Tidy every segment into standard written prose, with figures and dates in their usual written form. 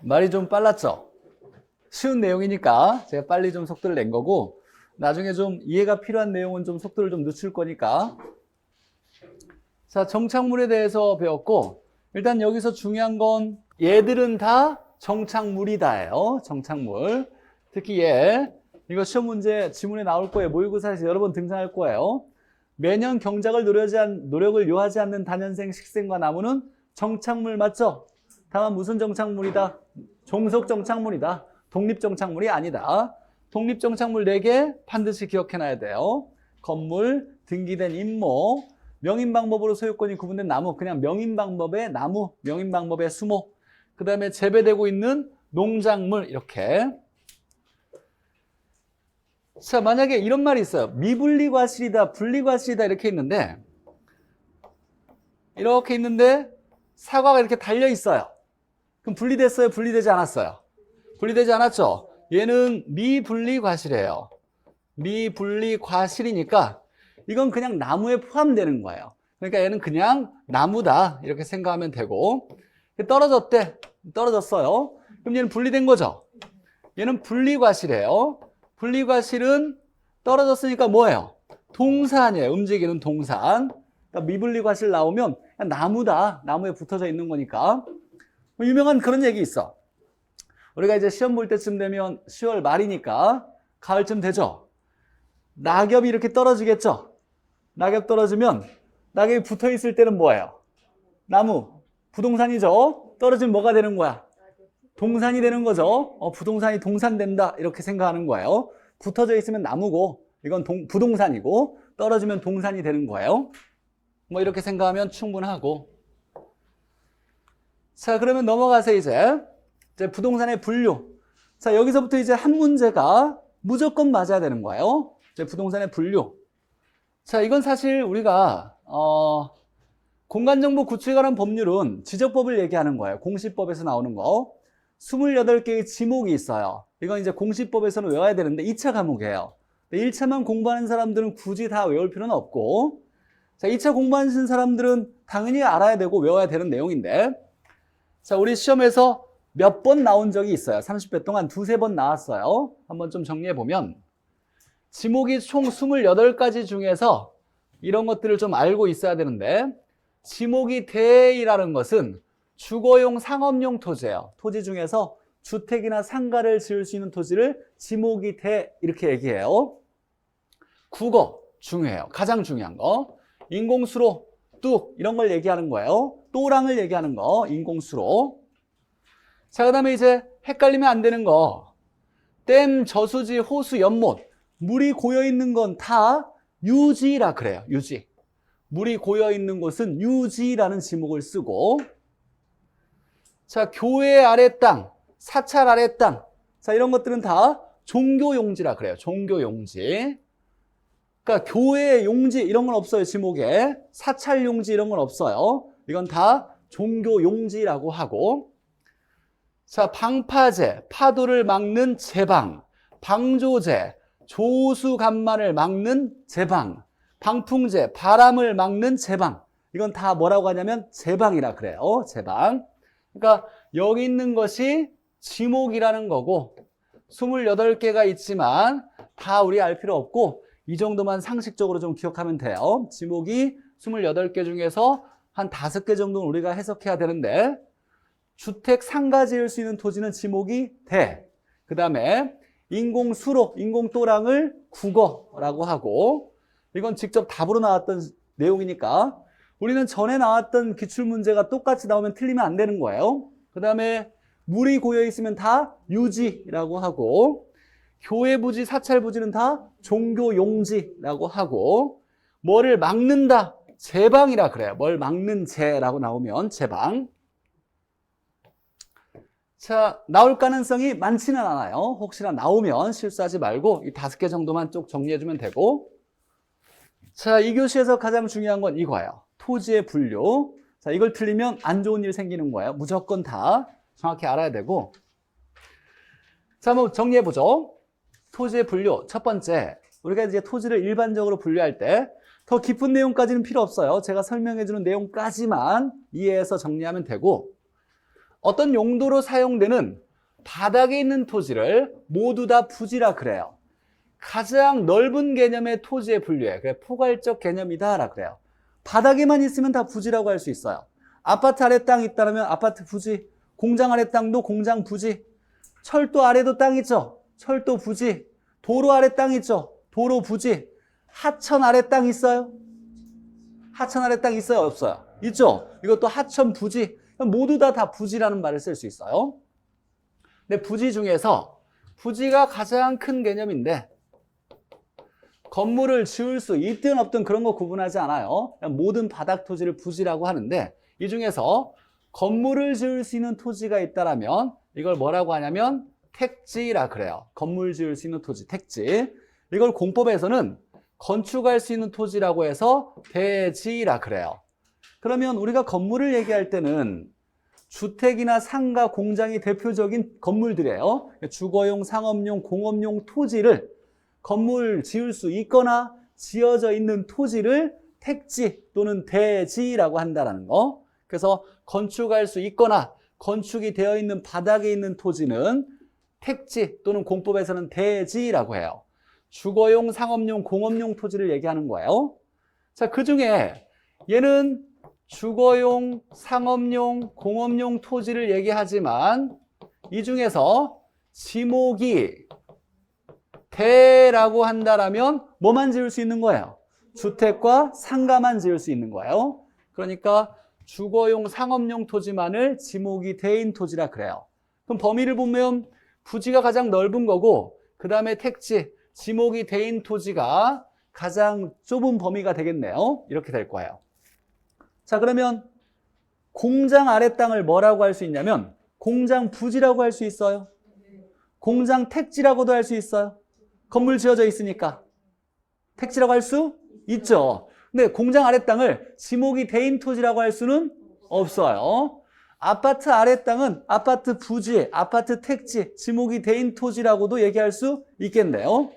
말이 좀 빨랐죠? 쉬운 내용이니까 제가 빨리 좀 속도를 낸 거고, 나중에 좀 이해가 필요한 내용은 좀 속도를 좀 늦출 거니까. 자, 정착물에 대해서 배웠고, 일단 여기서 중요한 건 얘들은 다 정착물이다예요. 정착물. 특히 얘, 이거 시험 문제 지문에 나올 거예요. 모의고사에서 여러 번 등장할 거예요. 매년 경작을 노력을 요하지 않는 단연생 식생과 나무는 정착물 맞죠? 다만 무슨 정착물이다? 종속 정착물이다. 독립 정착물이 아니다. 독립 정착물 4개 반드시 기억해놔야 돼요. 건물, 등기된 임모, 명인 방법으로 소유권이 구분된 나무, 그냥 명인 방법의 나무, 명인 방법의 수목, 그 다음에 재배되고 있는 농작물, 이렇게. 자, 만약에 이런 말이 있어요. 미분리과실이다, 분리과실이다, 이렇게 있는데, 사과가 이렇게 달려 있어요. 그럼 분리됐어요? 분리되지 않았어요? 분리되지 않았죠? 얘는 미분리과실이에요. 미분리과실이니까 이건 그냥 나무에 포함되는 거예요. 그러니까 얘는 그냥 나무다, 이렇게 생각하면 되고. 떨어졌대. 떨어졌어요. 그럼 얘는 분리된 거죠? 얘는 분리과실이에요. 분리과실은 떨어졌으니까 뭐예요? 동산이에요. 움직이는 동산. 그러니까 미분리과실 나오면 그냥 나무다. 나무에 붙어져 있는 거니까. 유명한 그런 얘기 있어. 우리가 이제 시험 볼 때쯤 되면 10월 말이니까 가을쯤 되죠? 낙엽이 이렇게 떨어지겠죠? 낙엽 떨어지면 낙엽이 붙어 있을 때는 뭐예요? 나무. 부동산이죠? 떨어지면 뭐가 되는 거야? 동산이 되는 거죠. 부동산이 동산된다, 이렇게 생각하는 거예요. 붙어져 있으면 나무고 이건 부동산이고 떨어지면 동산이 되는 거예요. 뭐 이렇게 생각하면 충분하고. 자, 그러면 넘어가서 이제 부동산의 분류. 자, 여기서부터 이제 한 문제가 무조건 맞아야 되는 거예요. 이제 부동산의 분류. 자, 이건 사실 우리가 공간정보 구축에 관한 법률은 지적법을 얘기하는 거예요. 공시법에서 나오는 거. 28개의 지목이 있어요. 이건 이제 공시법에서는 외워야 되는데 2차 과목이에요. 1차만 공부하는 사람들은 굳이 다 외울 필요는 없고, 자, 2차 공부하시는 사람들은 당연히 알아야 되고 외워야 되는 내용인데, 자, 우리 시험에서 몇 번 나온 적이 있어요. 30회 동안 2-3번 나왔어요. 한번 좀 정리해보면, 지목이 총 28가지 중에서 이런 것들을 좀 알고 있어야 되는데, 지목이 대이라는 것은 주거용 상업용 토지예요. 토지 중에서 주택이나 상가를 지을 수 있는 토지를 지목이 대, 이렇게 얘기해요. 국어 중요해요. 가장 중요한 거. 인공수로, 뚝, 이런 걸 얘기하는 거예요. 또랑을 얘기하는 거, 인공수로. 자, 그 다음에 이제 헷갈리면 안 되는 거. 댐, 저수지, 호수, 연못. 물이 고여있는 건 다 유지라 그래요. 유지. 물이 고여있는 곳은 유지라는 지목을 쓰고, 자, 교회 아래 땅, 사찰 아래 땅. 자, 이런 것들은 다 종교용지라 그래요. 종교용지. 그러니까 교회 용지 이런 건 없어요. 지목에. 사찰 용지 이런 건 없어요. 이건 다 종교용지라고 하고. 자, 방파제, 파도를 막는 제방. 방조제, 조수간만을 막는 제방. 방풍제, 바람을 막는 제방. 이건 다 뭐라고 하냐면 제방이라 그래요. 제방. 그러니까 여기 있는 것이 지목이라는 거고, 28개가 있지만 다 우리 알 필요 없고 이 정도만 상식적으로 좀 기억하면 돼요. 지목이 28개 중에서 한 5개 정도는 우리가 해석해야 되는데, 주택 상가 지을 수 있는 토지는 지목이 대. 그 다음에 인공수로, 인공또랑을 국어라고 하고, 이건 직접 답으로 나왔던 내용이니까 우리는 전에 나왔던 기출문제가 똑같이 나오면 틀리면 안 되는 거예요. 그 다음에 물이 고여있으면 다 유지라고 하고, 교회 부지, 사찰 부지는 다 종교용지라고 하고, 뭐를 막는다, 제방이라 그래요. 뭘 막는 제라고 나오면 제방. 자, 나올 가능성이 많지는 않아요. 혹시나 나오면 실수하지 말고 이 5개 정도만 쭉 정리해주면 되고. 자, 이 교시에서 가장 중요한 건 이거예요. 토지의 분류. 자, 이걸 틀리면 안 좋은 일 생기는 거예요. 무조건 다 정확히 알아야 되고. 자, 한번 정리해보죠. 토지의 분류. 첫 번째, 우리가 이제 토지를 일반적으로 분류할 때 더 깊은 내용까지는 필요 없어요. 제가 설명해주는 내용까지만 이해해서 정리하면 되고, 어떤 용도로 사용되는 바닥에 있는 토지를 모두 다 부지라 그래요. 가장 넓은 개념의 토지에 분류해. 그래, 포괄적 개념이다라 그래요. 바닥에만 있으면 다 부지라고 할 수 있어요. 아파트 아래 땅이 있다면 아파트 부지, 공장 아래 땅도 공장 부지, 철도 아래도 땅 있죠? 철도 부지, 도로 아래 땅 있죠? 도로 부지, 하천 아래 땅 있어요? 하천 아래 땅 있어요? 없어요? 있죠? 이것도 하천 부지, 모두 다 부지라는 말을 쓸 수 있어요. 근데 부지 중에서 부지가 가장 큰 개념인데 건물을 지을 수 있든 없든 그런 거 구분하지 않아요. 그냥 모든 바닥 토지를 부지라고 하는데 이 중에서 건물을 지을 수 있는 토지가 있다라면 이걸 뭐라고 하냐면 택지라 그래요. 건물 지을 수 있는 토지, 택지. 이걸 공법에서는 건축할 수 있는 토지라고 해서 대지라 그래요. 그러면 우리가 건물을 얘기할 때는 주택이나 상가, 공장이 대표적인 건물들이에요. 주거용, 상업용, 공업용 토지를 건물 지을 수 있거나 지어져 있는 토지를 택지 또는 대지라고 한다는 거. 그래서 건축할 수 있거나 건축이 되어 있는 바닥에 있는 토지는 택지 또는 공법에서는 대지라고 해요. 주거용, 상업용, 공업용 토지를 얘기하는 거예요. 자, 그 중에 얘는 주거용, 상업용, 공업용 토지를 얘기하지만 이 중에서 지목이 대라고 한다라면 뭐만 지을 수 있는 거예요? 주택과 상가만 지을 수 있는 거예요. 그러니까 주거용, 상업용 토지만을 지목이 대인 토지라 그래요. 그럼 범위를 보면 부지가 가장 넓은 거고 그 다음에 택지, 지목이 대인 토지가 가장 좁은 범위가 되겠네요. 이렇게 될 거예요. 자, 그러면 공장 아래 땅을 뭐라고 할 수 있냐면 공장 부지라고 할 수 있어요. 공장 택지라고도 할 수 있어요. 건물 지어져 있으니까 택지라고 할 수 있죠. 근데 공장 아래 땅을 지목이 대인 토지라고 할 수는 없어요. 아파트 아래 땅은 아파트 부지, 아파트 택지, 지목이 대인 토지라고도 얘기할 수 있겠네요.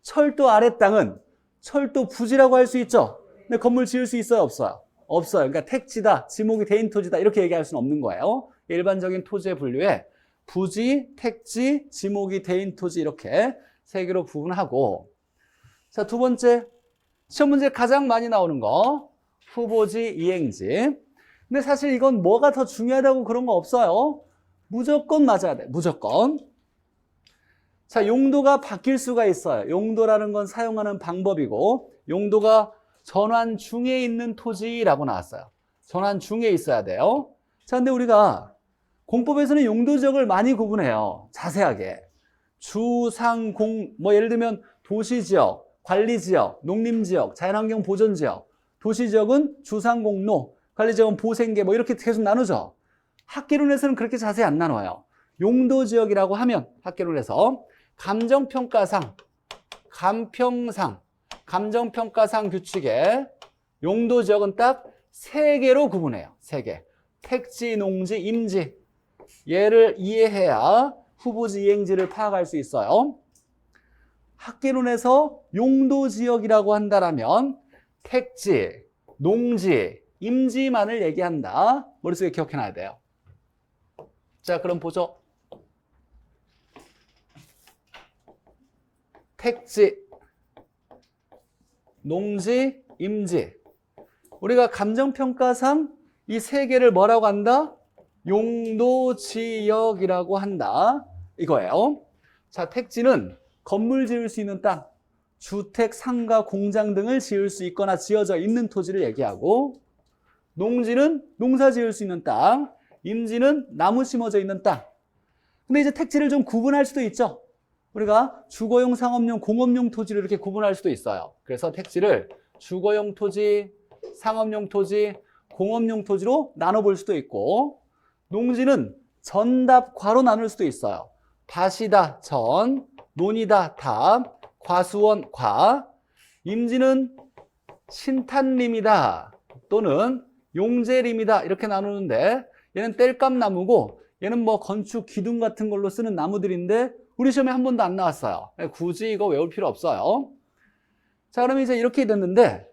철도 아래 땅은 철도 부지라고 할 수 있죠. 근데 건물 지을 수 있어요, 없어요? 없어요. 그러니까 택지다, 지목이 대인 토지다 이렇게 얘기할 수는 없는 거예요. 일반적인 토지의 분류에 부지, 택지, 지목이 대인 토지 이렇게 세 개로 구분하고, 자, 두 번째 시험 문제 가장 많이 나오는 거 후보지, 이행지. 근데 사실 이건 뭐가 더 중요하다고 그런 거 없어요. 무조건 맞아야 돼. 무조건. 자, 용도가 바뀔 수가 있어요. 용도라는 건 사용하는 방법이고 용도가 전환 중에 있는 토지라고 나왔어요. 전환 중에 있어야 돼요. 자, 근데 우리가 공법에서는 용도 지역을 많이 구분해요. 자세하게. 주, 상, 공, 뭐 예를 들면 도시지역, 관리지역, 농림지역, 자연환경 보존지역. 도시지역은 주상공로, 관리지역은 보생계 뭐 이렇게 계속 나누죠. 학계론에서는 그렇게 자세히 안 나눠요. 용도지역이라고 하면 학계론에서 감정평가상, 감평상, 감정평가상 규칙에 용도지역은 딱 3개로 구분해요. 3개. 택지, 농지, 임지. 얘를 이해해야 후보지, 이행지를 파악할 수 있어요. 학계론에서 용도지역이라고 한다면 택지, 농지, 임지만을 얘기한다. 머릿속에 기억해놔야 돼요. 자, 그럼 보죠. 택지, 농지, 임지. 우리가 감정평가상 이 3개를 뭐라고 한다? 용도지역이라고 한다. 이거예요. 자, 택지는 건물 지을 수 있는 땅, 주택, 상가, 공장 등을 지을 수 있거나 지어져 있는 토지를 얘기하고, 농지는 농사 지을 수 있는 땅, 임지는 나무 심어져 있는 땅. 근데 이제 택지를 좀 구분할 수도 있죠. 우리가 주거용, 상업용, 공업용 토지를 이렇게 구분할 수도 있어요. 그래서 택지를 주거용 토지, 상업용 토지, 공업용 토지로 나눠볼 수도 있고, 농지는 전답, 과로 나눌 수도 있어요. 밭이다, 전, 논이다, 답, 과수원, 과. 임지는 신탄림이다 또는 용재림이다 이렇게 나누는데 얘는 땔감나무고 얘는 뭐 건축 기둥 같은 걸로 쓰는 나무들인데 우리 시험에 한 번도 안 나왔어요. 굳이 이거 외울 필요 없어요. 자, 그러면 이제 이렇게 됐는데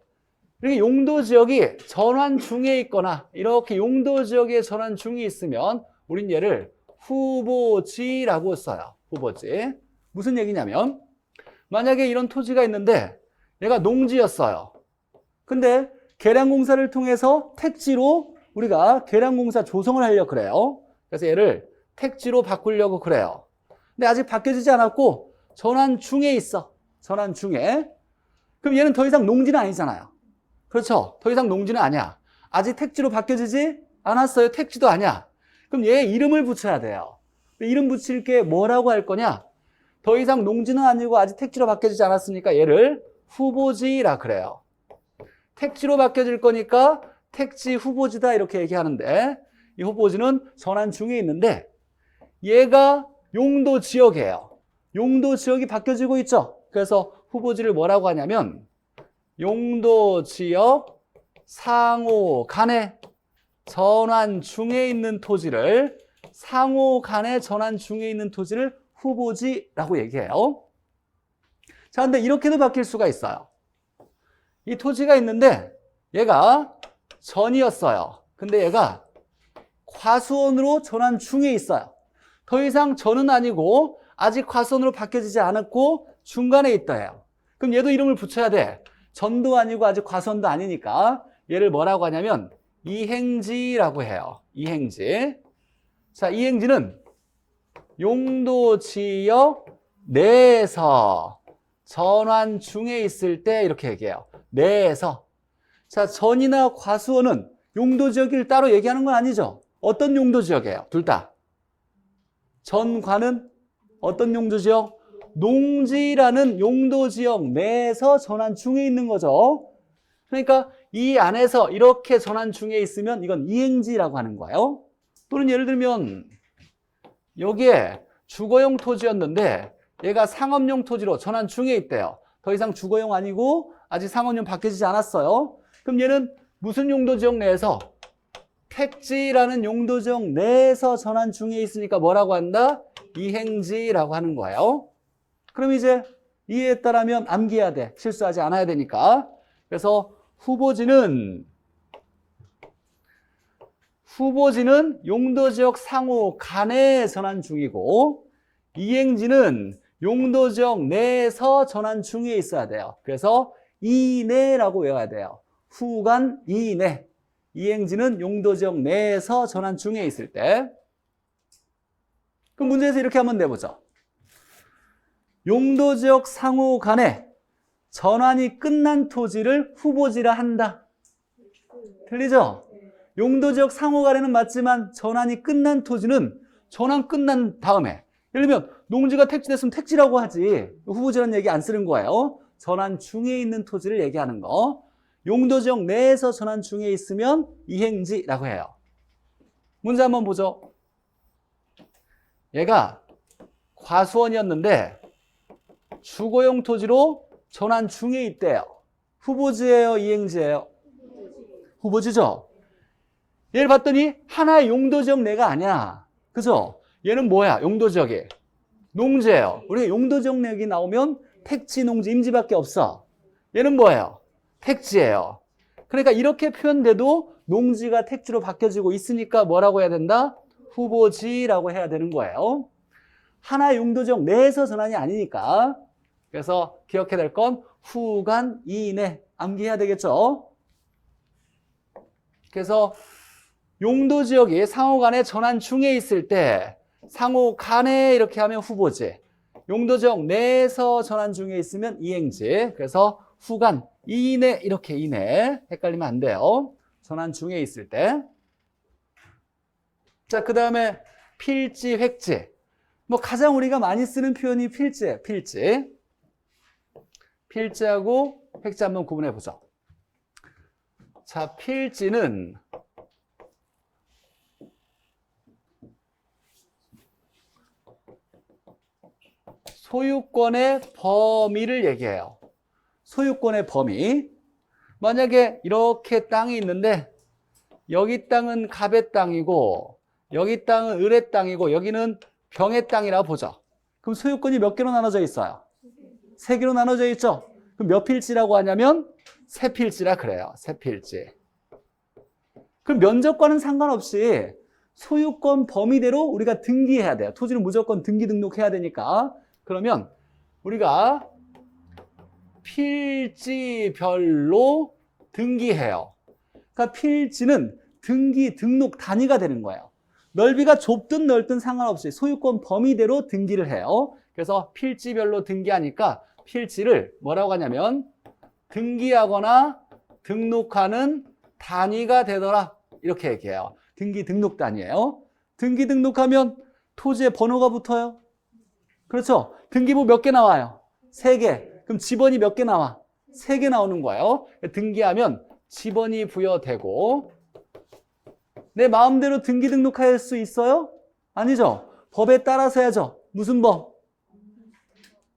이렇게 용도 지역이 전환 중에 있거나 이렇게 용도 지역에 전환 중이 있으면 우린 얘를 후보지라고 써요. 후보지. 무슨 얘기냐면 만약에 이런 토지가 있는데 얘가 농지였어요. 근데 계량공사를 통해서 택지로 우리가 계량공사 조성을 하려고 그래요. 그래서 얘를 택지로 바꾸려고 그래요. 근데 아직 바뀌어지지 않았고 전환 중에 있어. 전환 중에. 그럼 얘는 더 이상 농지는 아니잖아요. 그렇죠? 더 이상 농지는 아니야. 아직 택지로 바뀌어지지 않았어요. 택지도 아니야. 그럼 얘 이름을 붙여야 돼요. 이름 붙일 게 뭐라고 할 거냐? 더 이상 농지는 아니고 아직 택지로 바뀌어지지 않았으니까 얘를 후보지라 그래요. 택지로 바뀌어질 거니까 택지 후보지다 이렇게 얘기하는데 이 후보지는 전환 중에 있는데 얘가 용도 지역이에요. 용도 지역이 바뀌어지고 있죠. 그래서 후보지를 뭐라고 하냐면 용도 지역 상호 간에 전환 중에 있는 토지를 상호 간에 전환 중에 있는 토지를 후보지라고 얘기해요. 자, 근데 이렇게도 바뀔 수가 있어요. 이 토지가 있는데 얘가 전이었어요. 근데 얘가 과수원으로 전환 중에 있어요. 더 이상 전은 아니고 아직 과수원으로 바뀌어지지 않았고 중간에 있다 해요. 그럼 얘도 이름을 붙여야 돼. 전도 아니고 아직 과수원도 아니니까 얘를 뭐라고 하냐면 이행지라고 해요. 이행지. 자, 이행지는 용도 지역 내에서 전환 중에 있을 때 이렇게 얘기해요. 내에서. 자, 전이나 과수원은 용도 지역을 따로 얘기하는 건 아니죠. 어떤 용도 지역이에요? 둘 다. 전과는 어떤 용도 지역? 농지라는 용도 지역 내에서 전환 중에 있는 거죠. 그러니까 이 안에서 이렇게 전환 중에 있으면 이건 이행지라고 하는 거예요. 또는 예를 들면 여기에 주거용 토지였는데 얘가 상업용 토지로 전환 중에 있대요. 더 이상 주거용 아니고 아직 상업용 바뀌어지지 않았어요. 그럼 얘는 무슨 용도 지역 내에서? 택지라는 용도 지역 내에서 전환 중에 있으니까 뭐라고 한다? 이행지라고 하는 거예요. 그럼 이제 이해했다라면 암기해야 돼. 실수하지 않아야 되니까. 그래서 후보지는 용도 지역 상호 간에 전환 중이고 이행지는 용도 지역 내에서 전환 중에 있어야 돼요. 그래서 이내라고 외워야 돼요. 후간 이내. 이행지는 용도 지역 내에서 전환 중에 있을 때. 그럼 문제에서 이렇게 한번 내보죠. 용도 지역 상호 간에 전환이 끝난 토지를 후보지라 한다. 틀리죠? 용도 지역 상호 간에는 맞지만 전환이 끝난 토지는 전환 끝난 다음에 예를 들면 농지가 택지됐으면 택지라고 하지 후보지라는 얘기 안 쓰는 거예요. 전환 중에 있는 토지를 얘기하는 거. 용도 지역 내에서 전환 중에 있으면 이행지라고 해요. 문제 한번 보죠. 얘가 과수원이었는데 주거용 토지로 전환 중에 있대요. 후보지예요, 이행지예요? 후보지죠? 얘를 봤더니 하나의 용도 지역 내가 아니야. 그죠? 얘는 뭐야? 용도 지역이 농지예요. 우리가 용도 지역 내기 나오면 택지, 농지, 임지밖에 없어. 얘는 뭐예요? 택지예요. 그러니까 이렇게 표현돼도 농지가 택지로 바뀌어지고 있으니까 뭐라고 해야 된다? 후보지라고 해야 되는 거예요. 하나의 용도 지역 내에서 전환이 아니니까. 그래서 기억해야 될 건 후간 이내 암기해야 되겠죠. 그래서 용도 지역이 상호 간에 전환 중에 있을 때 상호 간에 이렇게 하면 후보지. 용도 지역 내에서 전환 중에 있으면 이행지. 그래서 후간 이내 이렇게 이내 헷갈리면 안 돼요. 전환 중에 있을 때. 자, 그 다음에 필지, 획지. 뭐 가장 우리가 많이 쓰는 표현이 필지예요. 필지. 필지하고 획지 한번 구분해 보죠. 자, 필지는 소유권의 범위를 얘기해요. 소유권의 범위. 만약에 이렇게 땅이 있는데 여기 땅은 갑의 땅이고 여기 땅은 을의 땅이고 여기는 병의 땅이라고 보죠. 그럼 소유권이 몇 개로 나눠져 있어요? 3개로 나눠져 있죠? 그럼 몇 필지라고 하냐면 세 필지라 그래요. 세 필지. 그럼 면적과는 상관없이 소유권 범위대로 우리가 등기해야 돼요. 토지는 무조건 등기 등록해야 되니까. 그러면 우리가 필지별로 등기해요. 그러니까 필지는 등기 등록 단위가 되는 거예요. 넓이가 좁든 넓든 상관없이 소유권 범위대로 등기를 해요. 그래서 필지별로 등기하니까 필지를 뭐라고 하냐면 등기하거나 등록하는 단위가 되더라. 이렇게 얘기해요. 등기 등록 단위예요. 등기 등록하면 토지에 번호가 붙어요. 그렇죠? 등기부 몇 개 나와요? 3개. 그럼 지번이 몇 개 나와? 3개 나오는 거예요. 등기하면 지번이 부여되고 내 마음대로 등기 등록할 수 있어요? 아니죠. 법에 따라서 해야죠. 무슨 법?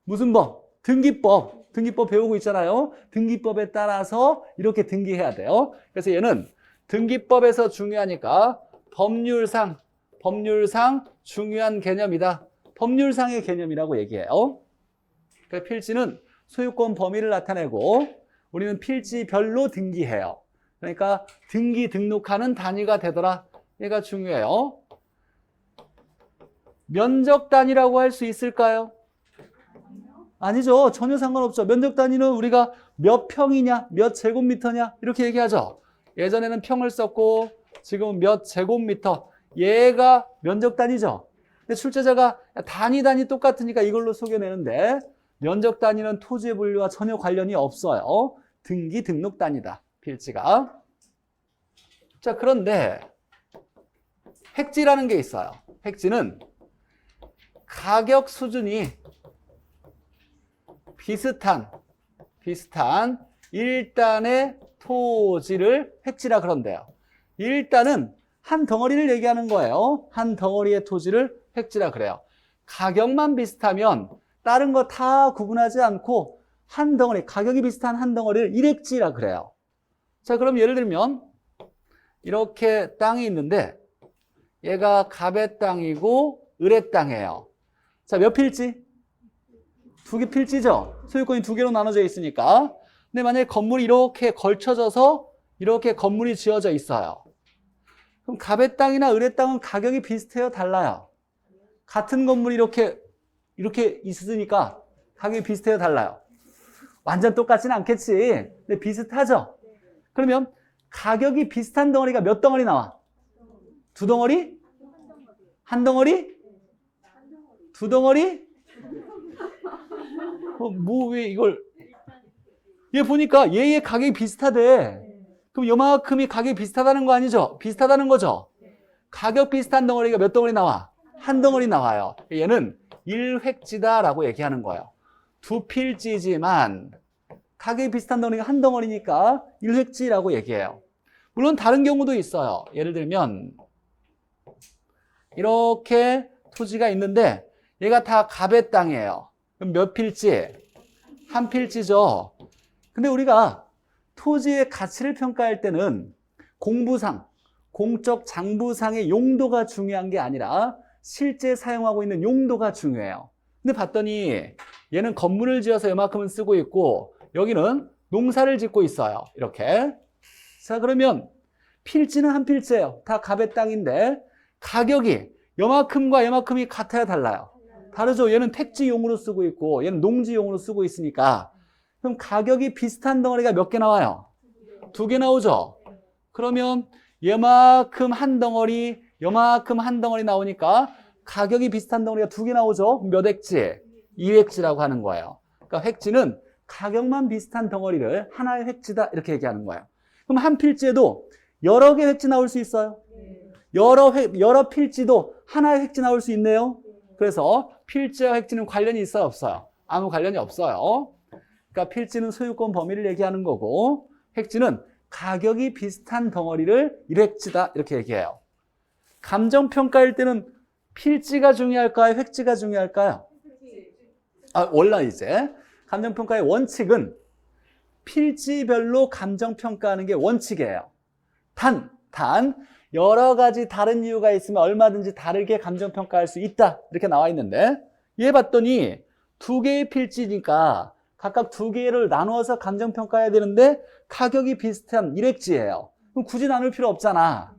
무슨 법? 등기법. 등기법 배우고 있잖아요. 등기법에 따라서 이렇게 등기해야 돼요. 그래서 얘는 등기법에서 중요하니까 법률상 중요한 개념이다. 법률상의 개념이라고 얘기해요. 그러니까 필지는 소유권 범위를 나타내고 우리는 필지별로 등기해요. 그러니까 등기 등록하는 단위가 되더라. 얘가 중요해요. 면적 단위라고 할 수 있을까요? 아니죠. 전혀 상관없죠. 면적 단위는 우리가 몇 평이냐, 몇 제곱미터냐 이렇게 얘기하죠. 예전에는 평을 썼고 지금은 몇 제곱미터. 얘가 면적 단위죠. 근데 출제자가 단위 똑같으니까 이걸로 속여내는데 면적 단위는 토지의 분류와 전혀 관련이 없어요. 등기 등록 단위다. 필지가. 자, 그런데 획지라는 게 있어요. 획지는 가격 수준이 비슷한 일단의 토지를 획지라 그런대요. 일단은 한 덩어리를 얘기하는 거예요. 한 덩어리의 토지를 획지라 그래요. 가격만 비슷하면 다른 거 다 구분하지 않고 한 덩어리, 가격이 비슷한 한 덩어리를 일획지라 그래요. 자, 그럼 예를 들면 이렇게 땅이 있는데 얘가 갑의 땅이고 을의 땅이에요. 자, 몇 필지? 2개 필지죠? 소유권이 2개로 나눠져 있으니까. 근데 만약에 건물이 이렇게 걸쳐져서 이렇게 건물이 지어져 있어요. 그럼 갑의 땅이나 을의 땅은 가격이 비슷해요? 달라요? 같은 건물이 이렇게 있으니까 가격이 비슷해요? 달라요? 완전 똑같지는 않겠지. 근데 비슷하죠? 그러면 가격이 비슷한 덩어리가 몇 덩어리 나와? 2덩어리? 한 덩어리? 2덩어리? 왜 이걸. 얘 보니까 얘의 가격이 비슷하대. 그럼 요만큼이 가격이 비슷하다는 거 아니죠? 비슷하다는 거죠? 가격 비슷한 덩어리가 몇 덩어리 나와? 한 덩어리 나와요. 얘는 일획지다라고 얘기하는 거예요. 2필지지만 가격이 비슷한 덩어리가 한 덩어리니까 일획지라고 얘기해요. 물론 다른 경우도 있어요. 예를 들면 이렇게 토지가 있는데 얘가 다 갑의 땅이에요. 그럼 몇 필지? 한 필지죠. 근데 우리가 토지의 가치를 평가할 때는 공부상, 공적 장부상의 용도가 중요한 게 아니라 실제 사용하고 있는 용도가 중요해요. 근데 봤더니 얘는 건물을 지어서 요만큼은 쓰고 있고 여기는 농사를 짓고 있어요. 이렇게. 자, 그러면 필지는 한 필지예요. 다 갑의 땅인데 가격이 요만큼과 요만큼이 같아야 달라요? 다르죠. 얘는 택지용으로 쓰고 있고 얘는 농지용으로 쓰고 있으니까. 그럼 가격이 비슷한 덩어리가 몇 개 나와요? 2개 나오죠. 그러면 요만큼 한 덩어리, 요만큼 한 덩어리 나오니까 가격이 비슷한 덩어리가 2개 나오죠. 몇 획지? 2획지라고 하는 거예요. 그러니까 획지는 가격만 비슷한 덩어리를 하나의 획지다 이렇게 얘기하는 거예요. 그럼 한 필지에도 여러 개 획지 나올 수 있어요? 여러 필지도 하나의 획지 나올 수 있네요. 그래서 필지와 획지는 관련이 있어요? 없어요? 아무 관련이 없어요. 그러니까 필지는 소유권 범위를 얘기하는 거고 획지는 가격이 비슷한 덩어리를 일획지다 이렇게 얘기해요. 감정평가일 때는 필지가 중요할까요? 획지가 중요할까요? 원래 이제 감정평가의 원칙은 필지별로 감정평가하는 게 원칙이에요. 단 여러 가지 다른 이유가 있으면 얼마든지 다르게 감정평가할 수 있다 이렇게 나와 있는데 얘 봤더니 2개의 필지니까 각각 2개를 나누어서 감정평가해야 되는데 가격이 비슷한 일획지예요. 그럼 굳이 나눌 필요 없잖아.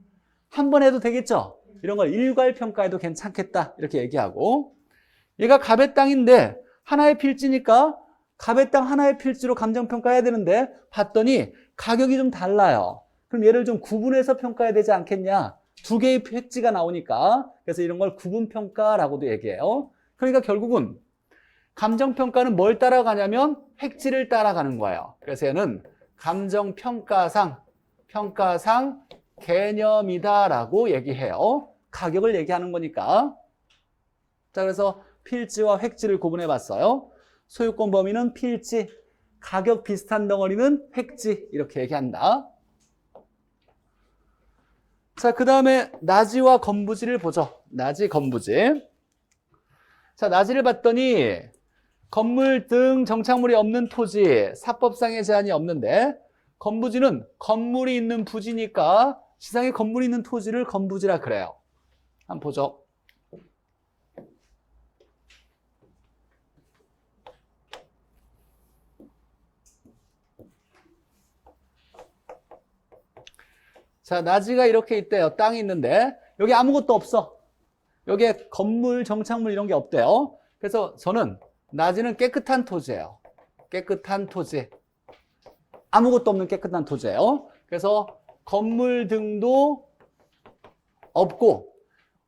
한 번 해도 되겠죠? 이런 걸 일괄 평가해도 괜찮겠다 이렇게 얘기하고, 얘가 갑의 땅인데 하나의 필지니까 갑의 땅 하나의 필지로 감정평가해야 되는데 봤더니 가격이 좀 달라요. 그럼 얘를 좀 구분해서 평가해야 되지 않겠냐? 두 개의 획지가 나오니까. 그래서 이런 걸 구분평가라고도 얘기해요. 그러니까 결국은 감정평가는 뭘 따라가냐면 획지를 따라가는 거예요. 그래서 얘는 감정평가상 개념이다라고 얘기해요. 가격을 얘기하는 거니까. 자, 그래서 필지와 획지를 구분해 봤어요. 소유권 범위는 필지, 가격 비슷한 덩어리는 획지 이렇게 얘기한다. 자, 그 다음에 나지와 건부지를 보죠. 나지, 건부지. 자, 나지를 봤더니 건물 등 정착물이 없는 토지, 사법상의 제한이 없는데, 건부지는 건물이 있는 부지니까 지상에 건물이 있는 토지를 건부지라 그래요. 한번 보죠. 자, 나지가 이렇게 있대요. 땅이 있는데 여기 아무것도 없어. 여기에 건물, 정착물 이런 게 없대요. 그래서 저는 나지는 깨끗한 토지예요. 깨끗한 토지. 아무것도 없는 깨끗한 토지예요. 그래서 건물 등도 없고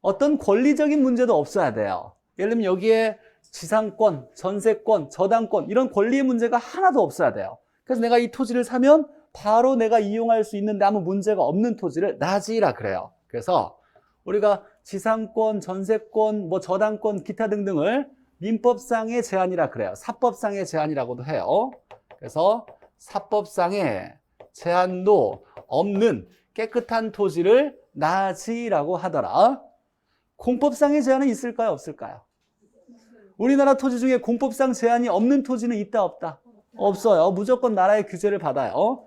어떤 권리적인 문제도 없어야 돼요. 예를 들면 여기에 지상권, 전세권, 저당권 이런 권리의 문제가 하나도 없어야 돼요. 그래서 내가 이 토지를 사면 바로 내가 이용할 수 있는데 아무 문제가 없는 토지를 나지라 그래요. 그래서 우리가 지상권, 전세권, 뭐 저당권, 기타 등등을 민법상의 제한이라 그래요. 사법상의 제한이라고도 해요. 그래서 사법상의 제한도 없는 깨끗한 토지를 나지라고 하더라. 공법상의 제한은 있을까요? 없을까요? 우리나라 토지 중에 공법상 제한이 없는 토지는 있다 없다? 없어요. 무조건 나라의 규제를 받아요.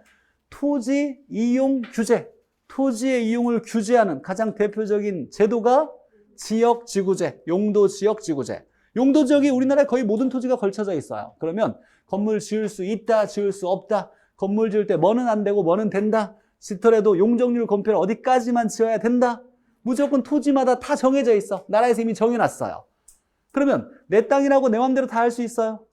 토지 이용 규제, 토지의 이용을 규제하는 가장 대표적인 제도가 지역지구제, 용도지역지구제. 용도지역이 우리나라의 거의 모든 토지가 걸쳐져 있어요. 그러면 건물 지을 수 있다, 지을 수 없다, 건물 지을 때 뭐는 안 되고 뭐는 된다, 짓더라도 용적률 검표를 어디까지만 지어야 된다. 무조건 토지마다 다 정해져 있어. 나라에서 이미 정해놨어요. 그러면 내 땅이라고 내 맘대로 다 할 수 있어요?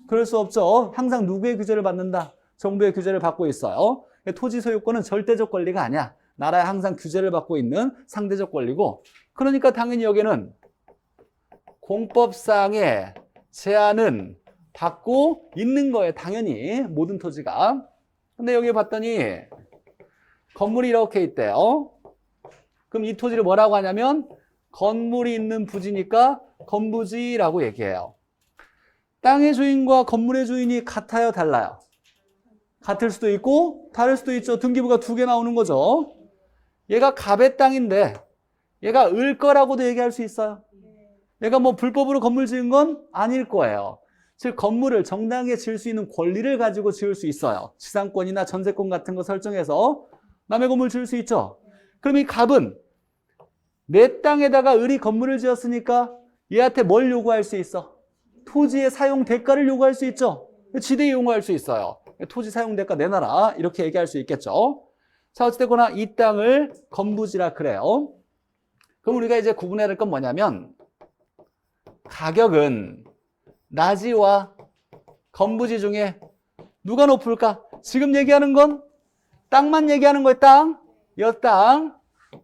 그럴 수 없죠. 항상 누구의 규제를 받는다? 정부의 규제를 받고 있어요. 토지 소유권은 절대적 권리가 아니야. 나라에 항상 규제를 받고 있는 상대적 권리고, 그러니까 당연히 여기는 공법상의 제한은 받고 있는 거예요. 당연히 모든 토지가. 근데 여기 봤더니 건물이 이렇게 있대요. 그럼 이 토지를 뭐라고 하냐면 건물이 있는 부지니까 건부지라고 얘기해요. 땅의 주인과 건물의 주인이 같아요, 달라요? 같을 수도 있고 다를 수도 있죠. 등기부가 두 개 나오는 거죠. 얘가 갑의 땅인데 얘가 을 거라고도 얘기할 수 있어요. 얘가 뭐 불법으로 건물 지은 건 아닐 거예요. 즉 건물을 정당하게 지을 수 있는 권리를 가지고 지을 수 있어요. 지상권이나 전세권 같은 거 설정해서 남의 건물 지을 수 있죠. 그럼 이 갑은 내 땅에다가 을이 건물을 지었으니까 얘한테 뭘 요구할 수 있어? 토지의 사용 대가를 요구할 수 있죠. 지대 요구할 수 있어요. 토지 사용 대가 내놔라 이렇게 얘기할 수 있겠죠. 자, 어찌됐거나 이 땅을 건부지라 그래요. 그럼 우리가 이제 구분해야 될 건 뭐냐면 가격은 나지와 건부지 중에 누가 높을까? 지금 얘기하는 건 땅만 얘기하는 거예요. 땅.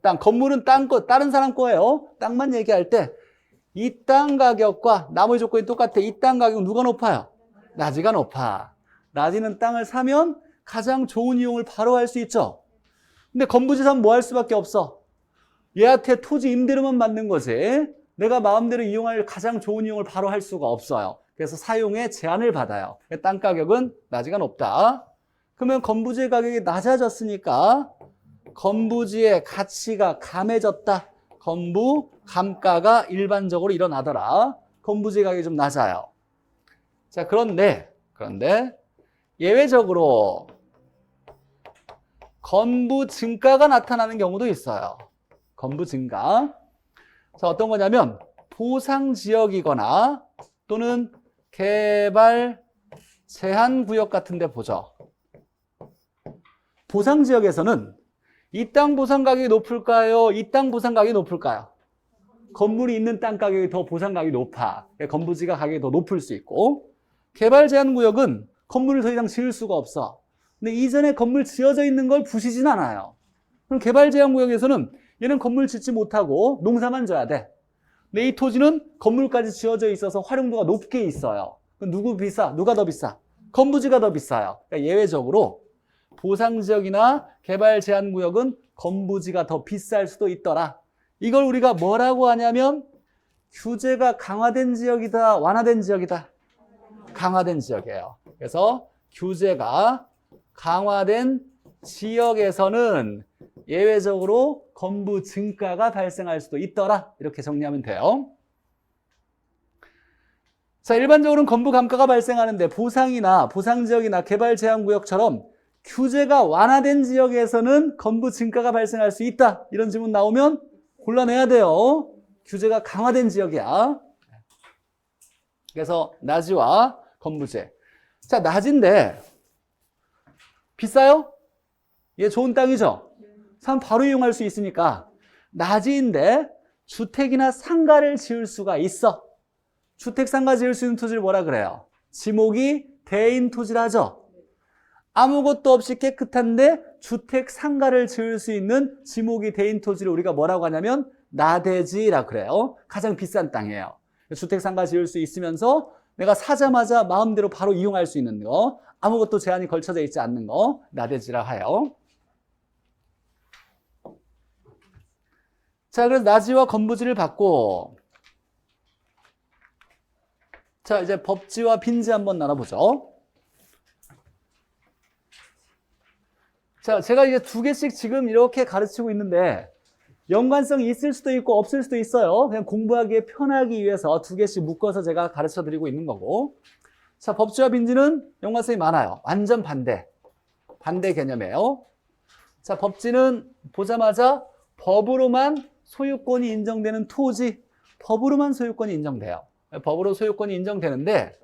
땅. 건물은 땅 거, 다른 사람 거예요. 땅만 얘기할 때 이 땅 가격과 나머지 조건이 똑같아. 이 땅 가격은 누가 높아요? 나지가 높아. 나지는 땅을 사면 가장 좋은 이용을 바로 할 수 있죠. 근데 건부지 사면 뭐 할 수밖에 없어? 얘한테 토지 임대료만 받는 거지. 내가 마음대로 이용할 가장 좋은 이용을 바로 할 수가 없어요. 그래서 사용에 제한을 받아요. 땅 가격은 나지가 높다. 그러면 건부지의 가격이 낮아졌으니까 건부지의 가치가 감해졌다. 건부, 감가가 일반적으로 일어나더라. 건부지의 가격이 좀 낮아요. 자, 그런데 예외적으로 건부 증가가 나타나는 경우도 있어요. 건부 증가. 자, 어떤 거냐면 보상지역이거나 또는 개발 제한구역 같은 데 보죠. 보상지역에서는 이 땅 보상 가격이 높을까요? 이 땅 보상 가격이 높을까요? 건물이 있는 땅 가격이 더 보상 가격이 높아. 건부지가 가격이 더 높을 수 있고, 개발 제한 구역은 건물을 더 이상 지을 수가 없어. 근데 이전에 건물 지어져 있는 걸 부시진 않아요. 그럼 개발 제한 구역에서는 얘는 건물 짓지 못하고 농사만 져야 돼. 근데 이 토지는 건물까지 지어져 있어서 활용도가 높게 있어요. 그럼 누가 더 비싸? 건부지가 더 비싸요. 그러니까 예외적으로 보상 지역이나 개발 제한 구역은 건부지가 더 비쌀 수도 있더라. 이걸 우리가 뭐라고 하냐면 규제가 강화된 지역이다, 완화된 지역이다. 강화된 지역이에요. 그래서 규제가 강화된 지역에서는 예외적으로 건부 증가가 발생할 수도 있더라. 이렇게 정리하면 돼요. 자, 일반적으로는 건부 감가가 발생하는데 보상이나 보상지역이나 개발 제한 구역처럼 규제가 완화된 지역에서는 건부 증가가 발생할 수 있다. 이런 질문 나오면 골라내야 돼요. 규제가 강화된 지역이야. 그래서 낮이와 건부제. 자, 낮인데 비싸요? 얘 좋은 땅이죠? 사람 바로 이용할 수 있으니까 낮이인데 주택이나 상가를 지을 수가 있어. 주택, 상가 지을 수 있는 토지를 뭐라 그래요? 지목이 대인 토지라 하죠. 아무것도 없이 깨끗한데 주택, 상가를 지을 수 있는 지목이 대인 토지를 우리가 뭐라고 하냐면 나대지라고 그래요. 가장 비싼 땅이에요. 주택, 상가 지을 수 있으면서 내가 사자마자 마음대로 바로 이용할 수 있는 거, 아무것도 제한이 걸쳐져 있지 않는 거 나대지라 해요. 자, 그래서 낮이와 건부지를 받고, 자, 이제 법지와 빈지 한번 나눠보죠. 자, 제가 이제 두 개씩 지금 이렇게 가르치고 있는데 연관성이 있을 수도 있고 없을 수도 있어요. 그냥 공부하기에 편하기 위해서 두 개씩 묶어서 제가 가르쳐 드리고 있는 거고. 자, 법지와 빈지는 연관성이 많아요. 완전 반대 개념이에요. 자, 법지는 보자마자 법으로만 소유권이 인정되는 토지, 법으로만 소유권이 인정돼요. 법으로 소유권이 인정되는데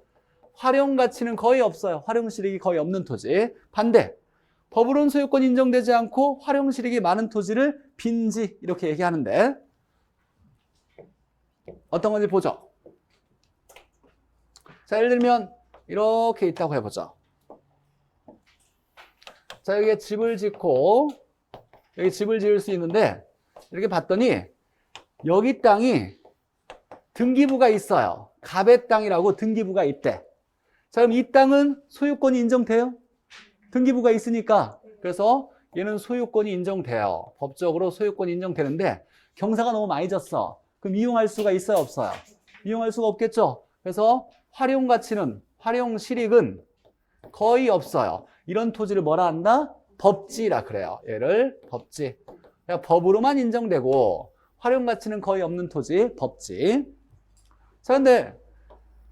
활용 가치는 거의 없어요. 활용 실익이 거의 없는 토지. 반대, 법으로는 소유권이 인정되지 않고 활용 실익이 많은 토지를 빈지 이렇게 얘기하는데 어떤 건지 보죠. 자, 예를 들면 이렇게 있다고 해보죠. 자, 여기에 집을 짓고 여기 집을 지을 수 있는데 이렇게 봤더니 여기 땅이 등기부가 있어요. 갑의 땅이라고 등기부가 있대. 자, 그럼 이 땅은 소유권이 인정돼요? 등기부가 있으니까. 그래서 얘는 소유권이 인정돼요. 법적으로 소유권이 인정되는데 경사가 너무 많이 졌어. 그럼 이용할 수가 있어요, 없어요? 이용할 수가 없겠죠. 그래서 활용 가치는, 활용 실익은 거의 없어요. 이런 토지를 뭐라 한다? 법지라 그래요. 얘를 법지. 그러니까 법으로만 인정되고 활용 가치는 거의 없는 토지, 법지. 자, 근데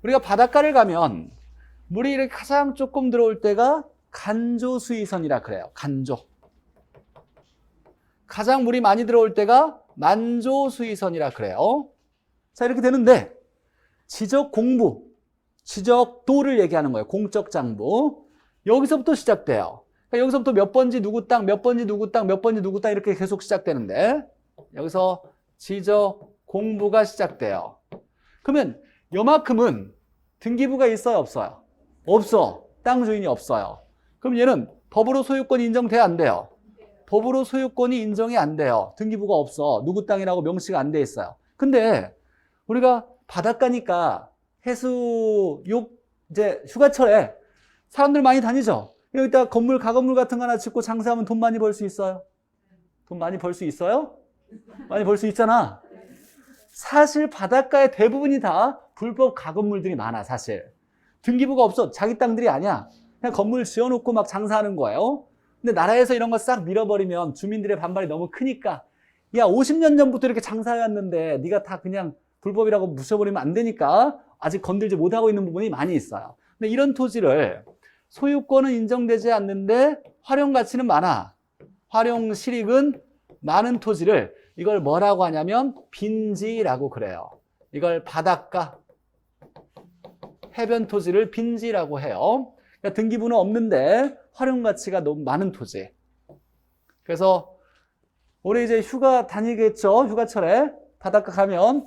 우리가 바닷가를 가면 물이 이렇게 가장 조금 들어올 때가 간조수위선이라 그래요. 간조. 가장 물이 많이 들어올 때가 만조수위선이라 그래요. 자, 이렇게 되는데 지적 공부, 지적도를 얘기하는 거예요. 공적 장부. 여기서부터 시작돼요. 그러니까 여기서부터 몇 번지 누구 땅, 몇 번지 누구 땅, 몇 번지 누구 땅 이렇게 계속 시작되는데 여기서 지적 공부가 시작돼요. 그러면 요만큼은 등기부가 있어요, 없어요? 없어. 땅 주인이 없어요. 그럼 얘는 법으로 소유권이 인정돼야 안 돼요? 법으로 소유권이 인정이 안 돼요. 등기부가 없어. 누구 땅이라고 명시가 안 돼 있어요. 근데 우리가 바닷가니까 이제 휴가철에 사람들 많이 다니죠? 여기다 건물, 가건물 같은 거 하나 짓고 장사하면 돈 많이 벌 수 있어요? 돈 많이 벌 수 있어요? 많이 벌 수 있잖아. 사실 바닷가의 대부분이 다 불법 가건물들이 많아, 사실. 등기부가 없어. 자기 땅들이 아니야. 그냥 건물 지어놓고 막 장사하는 거예요. 근데 나라에서 이런 거 싹 밀어버리면 주민들의 반발이 너무 크니까 야, 50년 전부터 이렇게 장사해왔는데 네가 다 그냥 불법이라고 부셔버리면 안 되니까 아직 건들지 못하고 있는 부분이 많이 있어요. 근데 이런 토지를 소유권은 인정되지 않는데 활용 가치는 많아. 활용 실익은 많은 토지를 이걸 뭐라고 하냐면 빈지라고 그래요. 이걸 바닷가, 해변 토지를 빈지라고 해요. 그러니까 등기부는 없는데 활용 가치가 너무 많은 토지. 그래서 올해 이제 휴가 다니겠죠? 휴가철에 바닷가 가면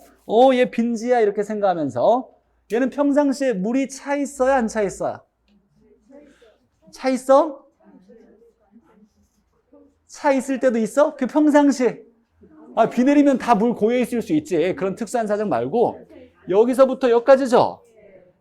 얘 빈지야 이렇게 생각하면서 얘는 평상시에 물이 차 있어요? 안 차 있어요? 차 있어? 차 있을 때도 있어? 그 평상시에 비 내리면 다 물 고여 있을 수 있지. 그런 특수한 사정 말고 여기서부터 여기까지죠?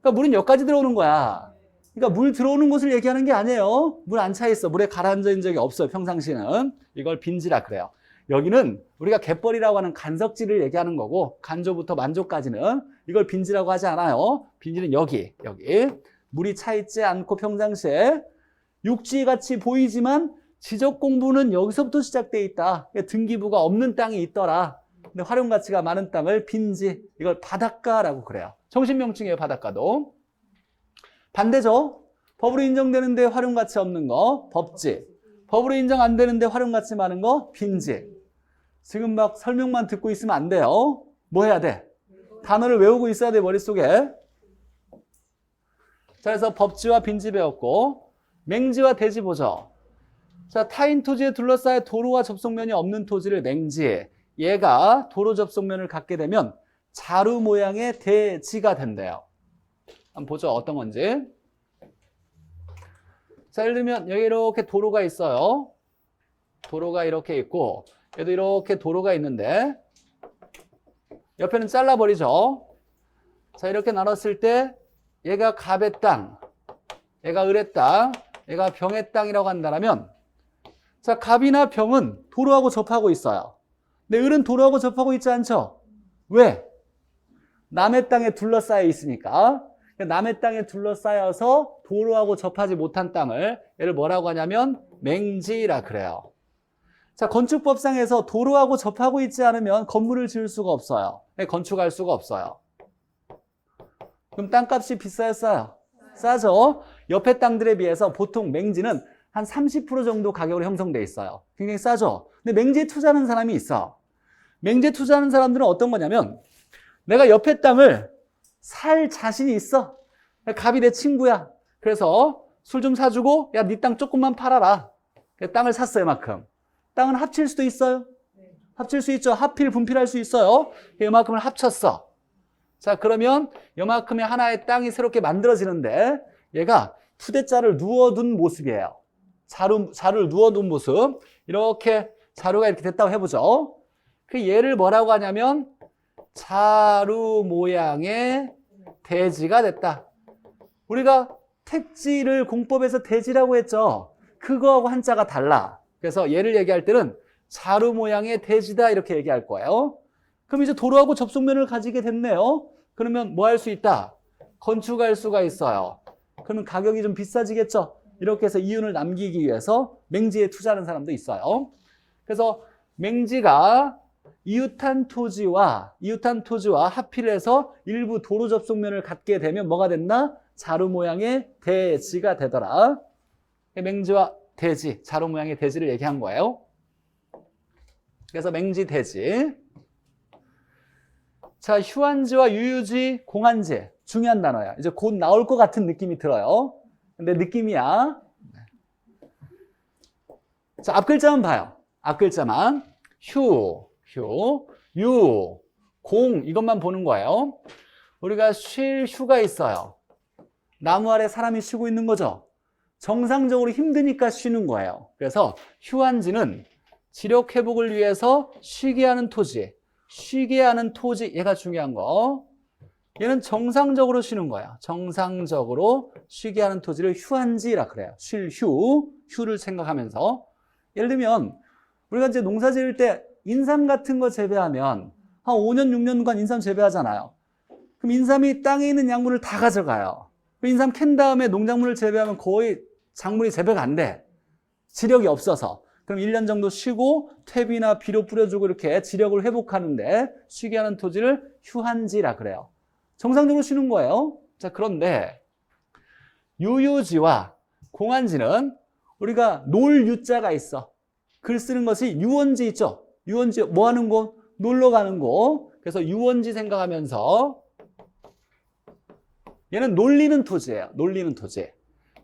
그러니까 물은 여기까지 들어오는 거야. 그러니까 물 들어오는 곳을 얘기하는 게 아니에요. 물 안 차 있어. 물에 가라앉은 적이 없어요. 평상시는. 이걸 빈지라 그래요. 여기는 우리가 갯벌이라고 하는 간석지를 얘기하는 거고 간조부터 만조까지는 이걸 빈지라고 하지 않아요. 빈지는 여기. 물이 차 있지 않고 평상시에 육지같이 보이지만 지적 공부는 여기서부터 시작돼 있다. 등기부가 없는 땅이 있더라. 근데 활용 가치가 많은 땅을 빈지, 이걸 바닷가라고 그래요. 정신명칭이에요, 바닷가도. 반대죠. 법으로 인정되는데 활용 가치 없는 거 법지. 법으로 인정 안 되는데 활용 가치 많은 거 빈지. 지금 막 설명만 듣고 있으면 안 돼요. 뭐 해야 돼? 단어를 외우고 있어야 돼, 머릿속에. 자, 그래서 법지와 빈지 배웠고 맹지와 대지 보죠. 자, 타인 토지에 둘러싸여 도로와 접속면이 없는 토지를 맹지. 얘가 도로 접속면을 갖게 되면 자루 모양의 대지가 된대요. 한번 보죠. 어떤 건지. 자, 예를 들면 여기 이렇게 도로가 있어요. 도로가 이렇게 있고 얘도 이렇게 도로가 있는데 옆에는 잘라버리죠. 자, 이렇게 나눴을 때 얘가 갑의 땅, 얘가 을의 땅, 얘가 병의 땅이라고 한다면 자, 갑이나 병은 도로하고 접하고 있어요. 근데 을은 도로하고 접하고 있지 않죠? 왜? 남의 땅에 둘러싸여 있으니까. 남의 땅에 둘러싸여서 도로하고 접하지 못한 땅을 얘를 뭐라고 하냐면 맹지라 그래요. 자, 건축법상에서 도로하고 접하고 있지 않으면 건물을 지을 수가 없어요. 건축할 수가 없어요. 그럼 땅값이 비싸요, 싸요? 싸죠? 옆에 땅들에 비해서 보통 맹지는 한 30% 정도 가격으로 형성돼 있어요. 굉장히 싸죠? 근데 맹지에 투자하는 사람이 있어. 맹지에 투자하는 사람들은 어떤 거냐면 내가 옆에 땅을 살 자신이 있어. 갑이 내 친구야. 그래서 술 좀 사주고 야, 네 땅 조금만 팔아라. 땅을 샀어요, 이만큼. 땅은 합칠 수도 있어요. 합칠 수 있죠. 합필, 분필할 수 있어요. 이만큼을 합쳤어. 자, 그러면 이만큼의 하나의 땅이 새롭게 만들어지는데 얘가 푸대자를 누워둔 모습이에요. 자루를 누워둔 모습. 이렇게 자루가 이렇게 됐다고 해보죠. 그 얘를 뭐라고 하냐면 자루 모양의 대지가 됐다. 우리가 택지를 공법에서 대지라고 했죠. 그거하고 한자가 달라. 그래서 얘를 얘기할 때는 자루 모양의 대지다 이렇게 얘기할 거예요. 그럼 이제 도로하고 접속면을 가지게 됐네요. 그러면 뭐 할 수 있다? 건축할 수가 있어요. 그러면 가격이 좀 비싸지겠죠. 이렇게 해서 이윤을 남기기 위해서 맹지에 투자하는 사람도 있어요. 그래서 맹지가 이웃한 토지와 합필해서 일부 도로 접속면을 갖게 되면 뭐가 됐나? 자루 모양의 대지가 되더라. 맹지와 대지, 자루 모양의 대지를 얘기한 거예요. 그래서 맹지, 대지. 자, 휴한지와 유유지, 공한지. 중요한 단어야. 이제 곧 나올 것 같은 느낌이 들어요. 근데 느낌이야. 자, 앞글자만 봐요. 앞글자만. 휴, 유, 공. 이것만 보는 거예요. 우리가 쉴 휴가 있어요. 나무 아래 사람이 쉬고 있는 거죠. 정상적으로 힘드니까 쉬는 거예요. 그래서 휴한지는 지력 회복을 위해서 쉬게 하는 토지. 얘가 중요한 거. 얘는 정상적으로 쉬는 거야. 정상적으로 쉬게 하는 토지를 휴한지라 그래요. 쉴 휴를 생각하면서. 예를 들면 우리가 이제 농사 지을 때 인삼 같은 거 재배하면 한 5년, 6년간 인삼 재배하잖아요. 그럼 인삼이 땅에 있는 약물을 다 가져가요. 인삼 캔 다음에 농작물을 재배하면 거의 작물이 재배가 안 돼. 지력이 없어서. 그럼 1년 정도 쉬고 퇴비나 비료 뿌려주고 이렇게 지력을 회복하는데 쉬게 하는 토지를 휴한지라 그래요. 정상적으로 쉬는 거예요. 자, 그런데 유유지와 공한지는 우리가 놀 유자가 있어. 글 쓰는 것이 유원지 있죠. 유원지 뭐 하는 곳? 놀러 가는 곳. 그래서 유원지 생각하면서 얘는 놀리는 토지예요. 놀리는 토지.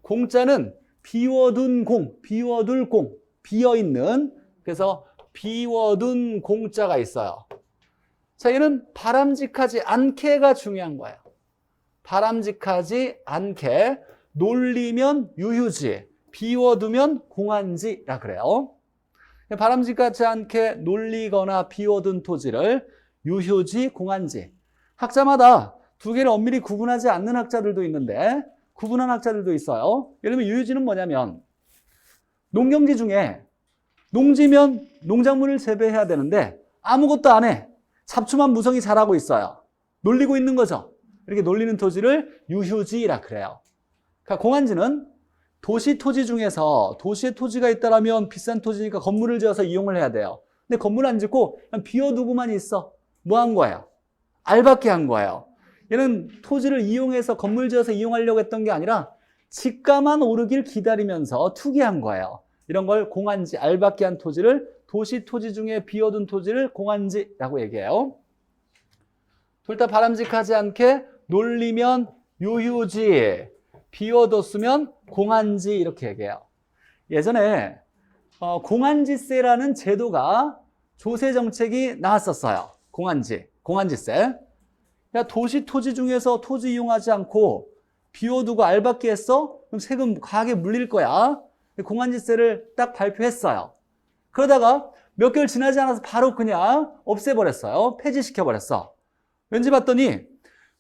공자는 비워둔 공, 비워둘 공, 비어있는. 그래서 비워둔 공자가 있어요. 자, 얘는 바람직하지 않게가 중요한 거예요. 바람직하지 않게, 놀리면 유휴지, 비워두면 공한지라 그래요. 바람직하지 않게 놀리거나 비워둔 토지를 유휴지, 공한지. 학자마다 두 개를 엄밀히 구분하지 않는 학자들도 있는데 구분한 학자들도 있어요. 예를 들면 유휴지는 뭐냐면 농경지 중에 농지면 농작물을 재배해야 되는데 아무것도 안 해. 잡초만 무성히 자라고 있어요. 놀리고 있는 거죠. 이렇게 놀리는 토지를 유휴지라 그래요. 그러니까 공한지는 도시 토지 중에서 도시에 토지가 있다라면 비싼 토지니까 건물을 지어서 이용을 해야 돼요. 근데 건물 안 짓고 그냥 비워두고만 있어. 뭐 한 거예요? 알밖에 한 거예요. 얘는 토지를 이용해서 건물 지어서 이용하려고 했던 게 아니라 집가만 오르길 기다리면서 투기한 거예요. 이런 걸 공한지, 알밖에 한 토지를 도시 토지 중에 비워둔 토지를 공한지라고 얘기해요. 둘 다 바람직하지 않게 놀리면 유휴지, 비워뒀으면 공한지 이렇게 얘기해요. 예전에 공한지세라는 제도가 조세 정책이 나왔었어요. 공한지세. 야, 도시 토지 중에서 토지 이용하지 않고 비워두고 알받기 했어? 그럼 세금 과하게 물릴 거야. 공한지세를 딱 발표했어요. 그러다가 몇 개월 지나지 않아서 바로 그냥 없애버렸어요. 폐지시켜버렸어. 왠지 봤더니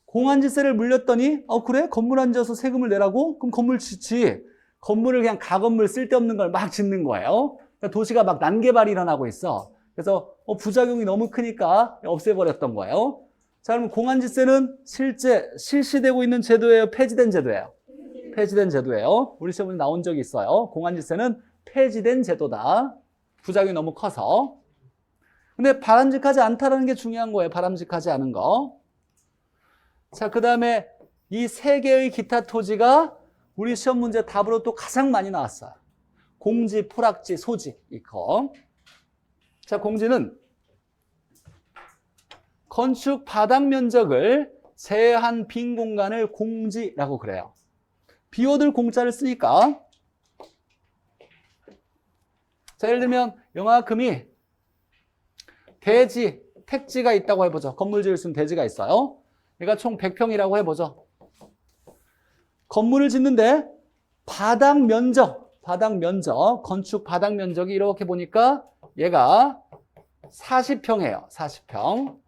공한지세를 물렸더니 그래? 건물 안 지어서 세금을 내라고? 그럼 건물 짓지. 건물을 그냥 가건물 쓸데없는 걸 막 짓는 거예요. 그러니까 도시가 막 난개발이 일어나고 있어. 그래서 부작용이 너무 크니까 없애버렸던 거예요. 자, 그럼 공한지세는 실제 실시되고 있는 제도예요? 폐지된 제도예요? 폐지된 제도예요. 우리 시험에 나온 적이 있어요. 공한지세는 폐지된 제도다. 부작용이 너무 커서. 근데 바람직하지 않다는 게 중요한 거예요. 바람직하지 않은 거. 자, 그 다음에 이 세 개의 기타 토지가 우리 시험 문제 답으로 또 가장 많이 나왔어요. 공지, 포락지, 소지, 이거. 자, 공지는 건축 바닥 면적을 제한 빈 공간을 공지라고 그래요. 비워둘 공자를 쓰니까. 자, 예를 들면 영화금이 대지, 택지가 있다고 해보죠. 건물 지을 수 있는 대지가 있어요. 얘가 총 100평이라고 해보죠. 건물을 짓는데 바닥 면적, 건축 바닥 면적이 이렇게 보니까 얘가 40평이에요. 40평.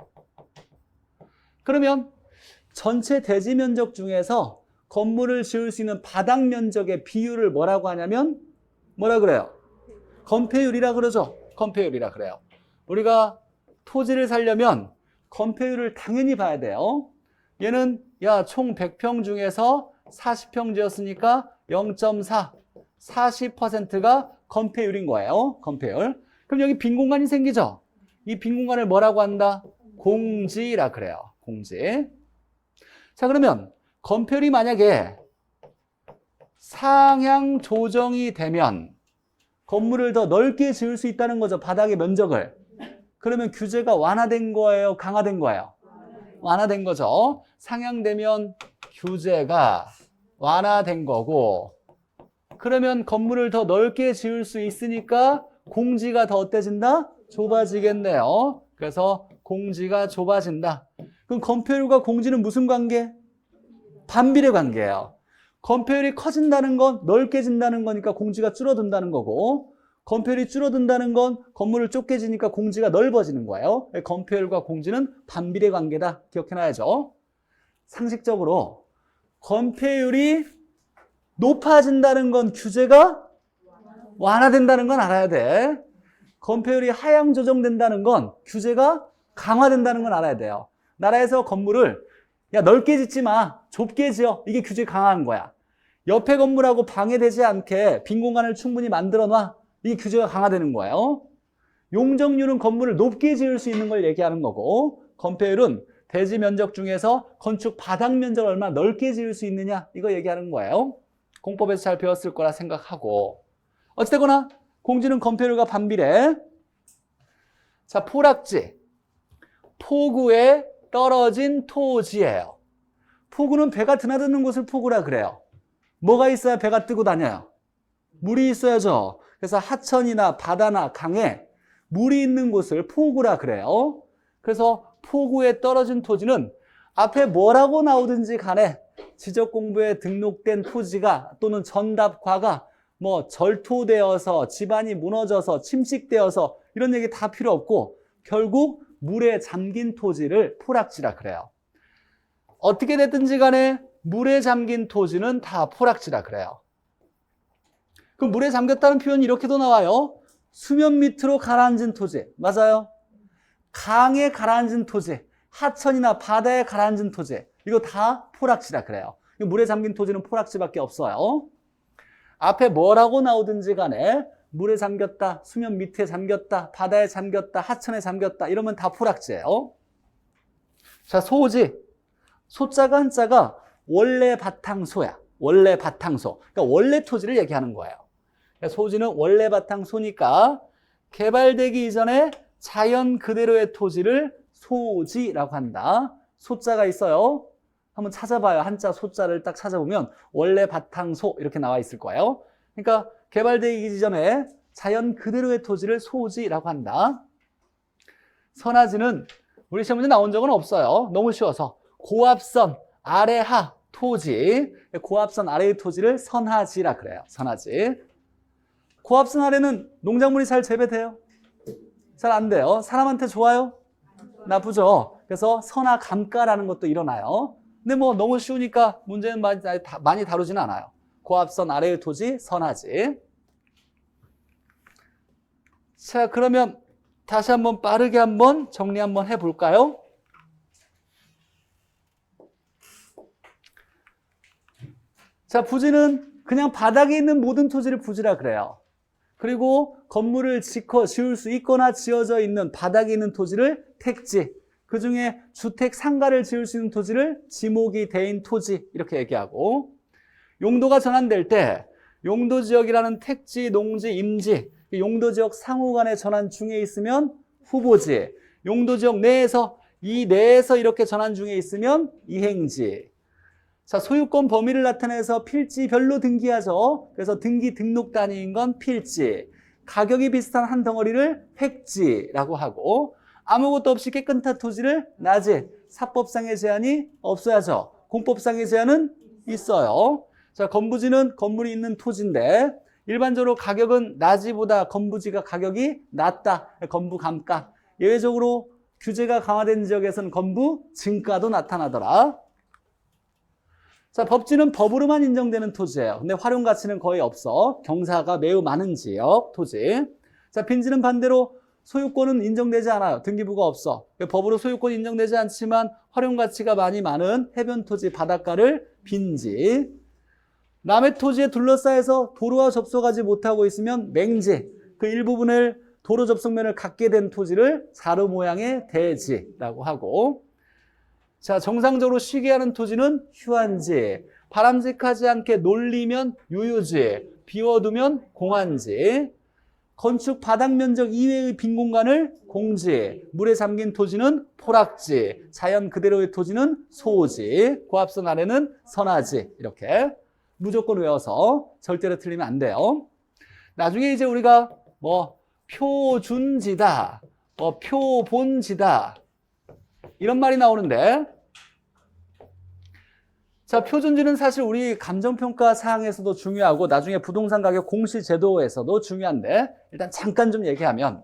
그러면 전체 대지 면적 중에서 건물을 지을 수 있는 바닥 면적의 비율을 뭐라고 하냐면 뭐라 그래요? 건폐율이라 그러죠. 건폐율이라 그래요. 우리가 토지를 살려면 건폐율을 당연히 봐야 돼요. 얘는 총 100평 중에서 40평 지었으니까 0.4, 40%가 건폐율인 거예요. 건폐율. 그럼 여기 빈 공간이 생기죠? 이 빈 공간을 뭐라고 한다? 공지라 그래요. 공지. 자, 그러면 건폐율이 만약에 상향 조정이 되면 건물을 더 넓게 지을 수 있다는 거죠. 바닥의 면적을. 그러면 규제가 완화된 거예요? 강화된 거예요? 완화된 거죠. 상향되면 규제가 완화된 거고, 그러면 건물을 더 넓게 지을 수 있으니까 공지가 더 어때진다? 좁아지겠네요. 그래서 공지가 좁아진다. 그럼 건폐율과 공지는 무슨 관계? 반비례 관계예요. 건폐율이 커진다는 건 넓게 진다는 거니까 공지가 줄어든다는 거고, 건폐율이 줄어든다는 건 건물을 좁게 지니까 공지가 넓어지는 거예요. 건폐율과 공지는 반비례 관계다. 기억해놔야죠. 상식적으로 건폐율이 높아진다는 건 규제가 완화된다는 건 알아야 돼. 건폐율이 하향 조정된다는 건 규제가 강화된다는 건 알아야 돼요. 나라에서 건물을 넓게 짓지 마, 좁게 지어. 이게 규제 강화한 거야. 옆에 건물하고 방해되지 않게 빈 공간을 충분히 만들어 놔. 이게 규제가 강화되는 거예요. 용적률은 건물을 높게 지을 수 있는 걸 얘기하는 거고, 건폐율은 대지 면적 중에서 건축 바닥 면적을 얼마나 넓게 지을 수 있느냐, 이거 얘기하는 거예요. 공법에서 잘 배웠을 거라 생각하고. 어찌되거나 공지는 건폐율과 반비례. 자, 포락지. 포구에 떨어진 토지예요. 포구는 배가 드나드는 곳을 포구라 그래요. 뭐가 있어야 배가 뜨고 다녀요? 물이 있어야죠. 그래서 하천이나 바다나 강에 물이 있는 곳을 포구라 그래요. 그래서 포구에 떨어진 토지는 앞에 뭐라고 나오든지 간에 지적공부에 등록된 토지가 또는 전답과가 뭐 절토되어서 집안이 무너져서 침식되어서 이런 얘기 다 필요 없고 결국 물에 잠긴 토지를 포락지라 그래요. 어떻게 됐든지 간에 물에 잠긴 토지는 다 포락지라 그래요. 그럼 물에 잠겼다는 표현이 이렇게도 나와요. 수면 밑으로 가라앉은 토지. 맞아요. 강에 가라앉은 토지, 하천이나 바다에 가라앉은 토지. 이거 다 포락지라 그래요. 물에 잠긴 토지는 포락지밖에 없어요. 앞에 뭐라고 나오든지 간에 물에 잠겼다, 수면 밑에 잠겼다, 바다에 잠겼다, 하천에 잠겼다 이러면 다 포락지예요. 자, 소지. 소자가 한자가 원래 바탕소야. 원래 바탕소. 그러니까 원래 토지를 얘기하는 거예요. 그러니까 소지는 원래 바탕소니까 개발되기 이전에 자연 그대로의 토지를 소지라고 한다. 소자가 있어요. 한번 찾아봐요. 한자 소자를 딱 찾아보면 원래 바탕소 이렇게 나와 있을 거예요. 그러니까 개발되기 이전에 자연 그대로의 토지를 소지라고 한다. 선하지는 우리 시험 문제 나온 적은 없어요. 너무 쉬워서. 고압선 아래하 토지, 고압선 아래의 토지를 선하지라 그래요. 선하지. 고압선 아래는 농작물이 잘 재배돼요? 잘 안 돼요. 사람한테 좋아요? 나쁘죠. 그래서 선하 감가라는 것도 일어나요. 근데 뭐 너무 쉬우니까 문제는 많이 다루지는 않아요. 고압선 아래의 토지 선하지. 자, 그러면 다시 한번 빠르게 한번 정리 한번 해볼까요? 자, 부지는 그냥 바닥에 있는 모든 토지를 부지라 그래요. 그리고 건물을 지을 수 있거나 지어져 있는 바닥에 있는 토지를 택지, 그 중에 주택 상가를 지을 수 있는 토지를 지목이 대인 토지 이렇게 얘기하고, 용도가 전환될 때 용도지역이라는 택지, 농지, 임지, 용도지역 상호 간의 전환 중에 있으면 후보지, 용도지역 내에서 이 내에서 이렇게 전환 중에 있으면 이행지. 자, 소유권 범위를 나타내서 필지별로 등기하죠. 그래서 등기 등록 단위인 건 필지, 가격이 비슷한 한 덩어리를 획지라고 하고, 아무것도 없이 깨끗한 토지를 나지, 사법상의 제한이 없어야죠. 공법상의 제한은 있어요. 자, 건부지는 건물이 있는 토지인데 일반적으로 가격은 나지보다 건부지가 가격이 낮다. 건부 감가. 예외적으로 규제가 강화된 지역에서는 건부 증가도 나타나더라. 자, 법지는 법으로만 인정되는 토지예요. 근데 활용 가치는 거의 없어. 경사가 매우 많은 지역 토지. 자, 빈지는 반대로 소유권은 인정되지 않아요. 등기부가 없어. 법으로 소유권이 인정되지 않지만 활용 가치가 많이 많은 해변 토지, 바닷가를 빈지. 남의 토지에 둘러싸여서 도로와 접속하지 못하고 있으면 맹지. 그 일부분을 도로 접속면을 갖게 된 토지를 자루 모양의 대지라고 하고, 자, 정상적으로 쉬게 하는 토지는 휴한지, 바람직하지 않게 놀리면 유유지, 비워두면 공한지, 건축 바닥 면적 이외의 빈 공간을 공지, 물에 잠긴 토지는 포락지, 자연 그대로의 토지는 소지, 고압선 아래는 선하지. 이렇게 무조건 외워서 절대로 틀리면 안 돼요. 나중에 이제 우리가 뭐 표준지다, 뭐 표본지다 이런 말이 나오는데, 자, 표준지는 사실 우리 감정평가 사항에서도 중요하고 나중에 부동산 가격 공시제도에서도 중요한데, 일단 잠깐 좀 얘기하면,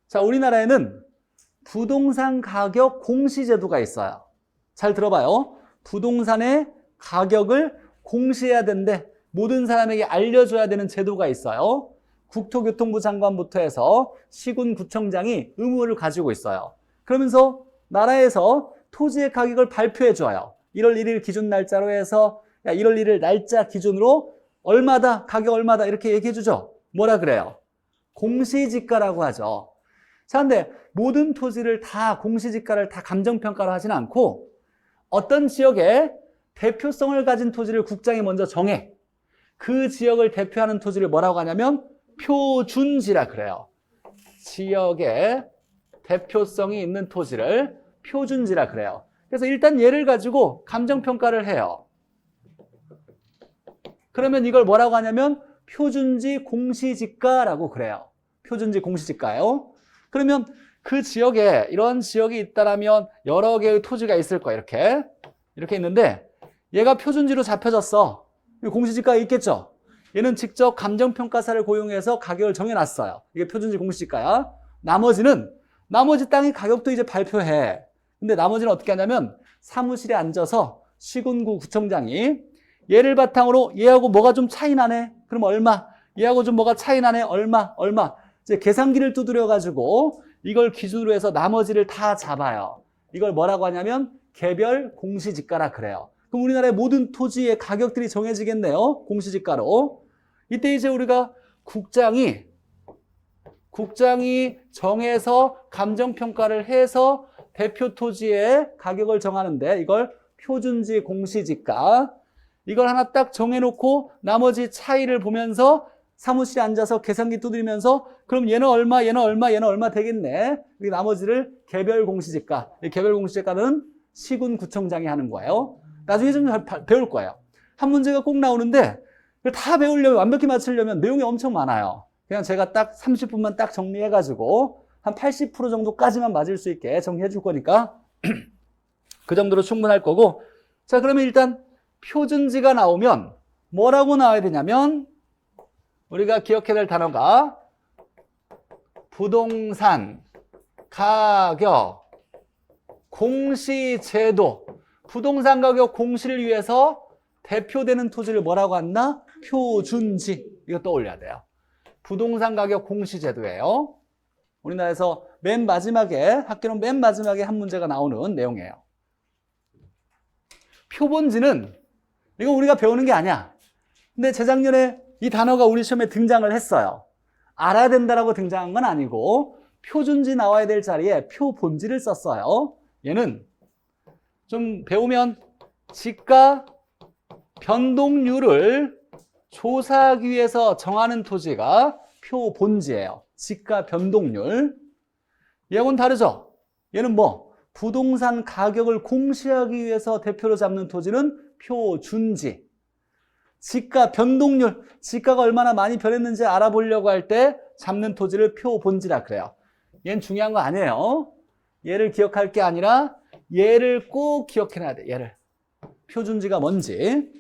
자, 우리나라에는 부동산 가격 공시제도가 있어요. 잘 들어봐요. 부동산의 가격을 공시해야 되는데 모든 사람에게 알려줘야 되는 제도가 있어요. 국토교통부 장관부터 해서 시군구청장이 의무를 가지고 있어요. 그러면서 나라에서 토지의 가격을 발표해줘요. 1월 1일 기준 날짜로 해서 1월 1일 날짜 기준으로 얼마다, 가격 얼마다 이렇게 얘기해주죠. 뭐라 그래요? 공시지가라고 하죠. 자, 근데 모든 토지를 다 공시지가를 다 감정평가를 하진 않고 어떤 지역에 대표성을 가진 토지를 국장이 먼저 정해. 그 지역을 대표하는 토지를 뭐라고 하냐면 표준지라 그래요. 지역에 대표성이 있는 토지를 표준지라 그래요. 그래서 일단 얘를 가지고 감정평가를 해요. 그러면 이걸 뭐라고 하냐면 표준지 공시지가라고 그래요. 표준지 공시지가요. 그러면 그 지역에 이런 지역이 있다라면 여러 개의 토지가 있을 거야. 이렇게 있는데 얘가 표준지로 잡혀졌어. 공시지가가 있겠죠. 얘는 직접 감정평가사를 고용해서 가격을 정해놨어요. 이게 표준지 공시지가야. 나머지 땅의 가격도 이제 발표해. 근데 나머지는 어떻게 하냐면 사무실에 앉아서 시군구 구청장이 얘를 바탕으로 얘하고 뭐가 좀 차이 나네. 그럼 얼마? 얘하고 좀 뭐가 차이 나네. 얼마? 이제 계산기를 두드려 가지고 이걸 기준으로 해서 나머지를 다 잡아요. 이걸 뭐라고 하냐면 개별 공시지가라 그래요. 그럼 우리나라의 모든 토지의 가격들이 정해지겠네요. 공시지가로. 이때 이제 우리가 국장이 정해서 감정평가를 해서 대표 토지의 가격을 정하는데 이걸 표준지 공시지가. 이걸 하나 딱 정해놓고 나머지 차이를 보면서 사무실에 앉아서 계산기 두드리면서 그럼 얘는 얼마, 얘는 얼마 되겠네. 나머지를 개별 공시지가. 이 개별 공시지가는 시군구청장이 하는 거예요. 나중에 좀 배울 거예요. 한 문제가 꼭 나오는데 다 배우려면 완벽히 맞추려면 내용이 엄청 많아요. 그냥 제가 딱 30분만 딱 정리해가지고 한 80% 정도까지만 맞을 수 있게 정리해 줄 거니까 그 정도로 충분할 거고. 자, 그러면 일단 표준지가 나오면 뭐라고 나와야 되냐면 우리가 기억해야 될 단어가 부동산 가격 공시제도. 부동산 가격 공시를 위해서 대표되는 토지를 뭐라고 한다? 표준지. 이거 떠올려야 돼요. 부동산 가격 공시제도예요. 우리나라에서 맨 마지막에, 학교는 맨 마지막에 한 문제가 나오는 내용이에요. 표본지는 이거 우리가 배우는 게 아니야. 근데 재작년에 이 단어가 우리 시험에 등장을 했어요. 알아야 된다라고 등장한 건 아니고 표준지 나와야 될 자리에 표본지를 썼어요. 얘는 좀 배우면 지가 변동률을 조사하기 위해서 정하는 토지가 표본지예요. 지가 변동률. 얘하고는 다르죠? 얘는 뭐? 부동산 가격을 공시하기 위해서 대표로 잡는 토지는 표준지. 지가 변동률, 지가가 얼마나 많이 변했는지 알아보려고 할 때 잡는 토지를 표본지라 그래요. 얘는 중요한 거 아니에요. 얘를 기억할 게 아니라 얘를 꼭 기억해놔야 돼. 얘를. 표준지가 뭔지.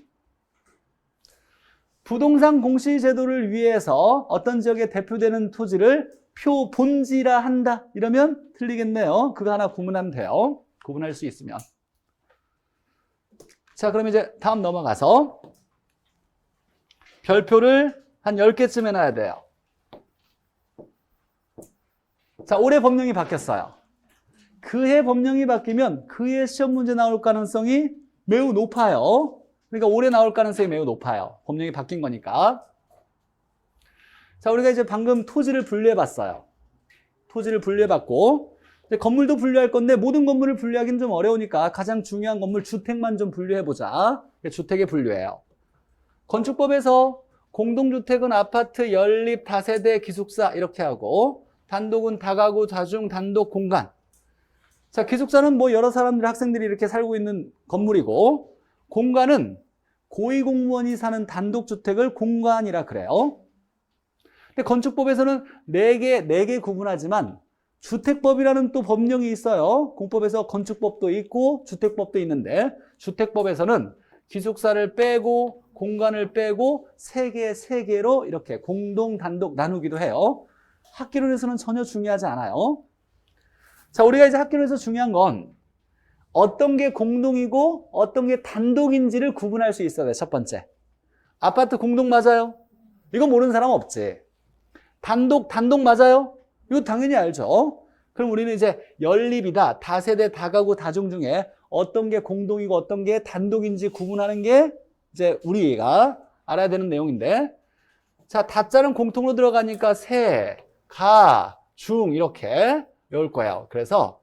부동산 공시제도를 위해서 어떤 지역에 대표되는 토지를 표본지라 한다. 이러면 틀리겠네요. 그거 하나 구분하면 돼요. 구분할 수 있으면. 자, 그럼 이제 다음 넘어가서 별표를 한 10개쯤 해놔야 돼요. 자, 올해 법령이 바뀌었어요. 그해 법령이 바뀌면 그해 시험 문제 나올 가능성이 매우 높아요. 그러니까 올해 나올 가능성이 매우 높아요. 법령이 바뀐 거니까. 자, 우리가 이제 방금 토지를 분류해봤어요. 토지를 분류해봤고, 이제 건물도 분류할 건데 모든 건물을 분류하기는 좀 어려우니까 가장 중요한 건물 주택만 좀 분류해보자. 주택의 분류예요. 건축법에서 공동주택은 아파트, 연립, 다세대, 기숙사 이렇게 하고 단독은 다가구, 다중, 단독, 공간. 자, 기숙사는 뭐 여러 사람들, 학생들이 이렇게 살고 있는 건물이고 공간은 고위공무원이 사는 단독주택을 공간이라 그래요. 근데 건축법에서는 네 개 구분하지만 주택법이라는 또 법령이 있어요. 공법에서 건축법도 있고 주택법도 있는데 주택법에서는 기숙사를 빼고 공간을 빼고 세 개로 이렇게 공동, 단독 나누기도 해요. 학기론에서는 전혀 중요하지 않아요. 자, 우리가 이제 학기론에서 중요한 건 어떤 게 공동이고 어떤 게 단독인지를 구분할 수 있어야 돼. 첫 번째. 아파트 공동 맞아요? 이거 모르는 사람 없지. 단독 맞아요? 이거 당연히 알죠. 그럼 우리는 이제 연립이다, 다세대, 다가구, 다중 중에 어떤 게 공동이고 어떤 게 단독인지 구분하는 게 이제 우리가 알아야 되는 내용인데, 자, 다자는 공통으로 들어가니까 세, 가, 중 이렇게 외울 거예요. 그래서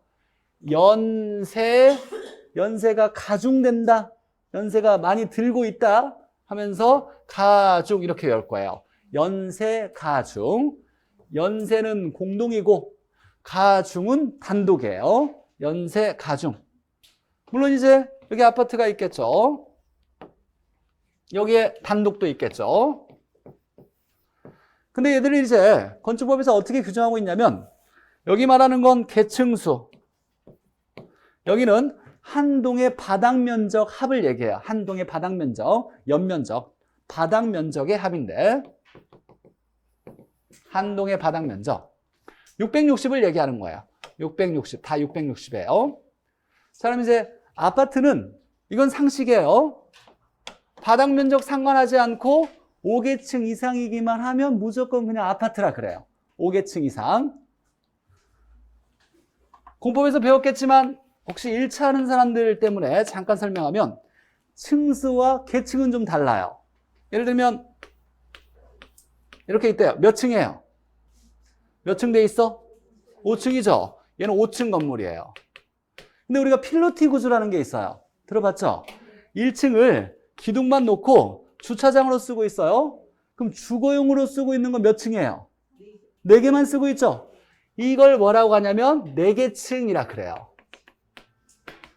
연세가 가중된다, 연세가 많이 들고 있다 하면서 가중 이렇게 외울 거예요. 연세, 가중. 연세는 공동이고 가중은 단독이에요. 연세, 가중. 물론 이제 여기 아파트가 있겠죠. 여기에 단독도 있겠죠. 근데 얘들이 이제 건축법에서 어떻게 규정하고 있냐면 여기 말하는 건 계층수, 여기는 한 동의 바닥 면적 합을 얘기해요. 한 동의 바닥 면적, 연면적, 바닥 면적의 합인데 한 동의 바닥 면적 660을 얘기하는 거예요. 660, 다 660이에요. 자, 그럼 이제 아파트는 이건 상식이에요. 바닥 면적 상관하지 않고 5계층 이상이기만 하면 무조건 그냥 아파트라 그래요. 5계층 이상. 공법에서 배웠겠지만 혹시 1차 하는 사람들 때문에 잠깐 설명하면 층수와 계층은 좀 달라요. 예를 들면 이렇게 있대요. 몇 층이에요? 몇 층 돼 있어? 5층이죠. 얘는 5층 건물이에요. 근데 우리가 필로티 구조라는 게 있어요. 들어봤죠? 1층을 기둥만 놓고 주차장으로 쓰고 있어요. 그럼 주거용으로 쓰고 있는 건 몇 층이에요? 4개만 쓰고 있죠? 이걸 뭐라고 하냐면 4계층이라 그래요.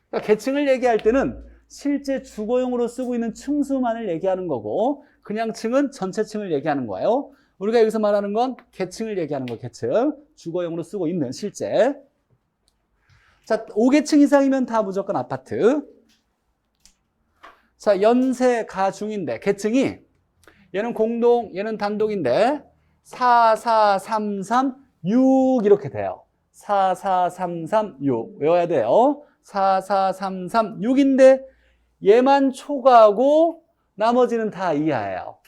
그러니까 계층을 얘기할 때는 실제 주거용으로 쓰고 있는 층수만을 얘기하는 거고 그냥 층은 전체 층을 얘기하는 거예요. 우리가 여기서 말하는 건 계층을 얘기하는 거, 계층. 주거용으로 쓰고 있는 실제. 자, 5계층 이상이면 다 무조건 아파트. 자, 연세 가중인데 계층이 얘는 공동, 얘는 단독인데 4, 4, 3, 3, 6 이렇게 돼요. 4, 4, 3, 3, 6 외워야 돼요. 4, 4, 3, 3, 6인데 얘만 초과하고 나머지는 다 이하예요.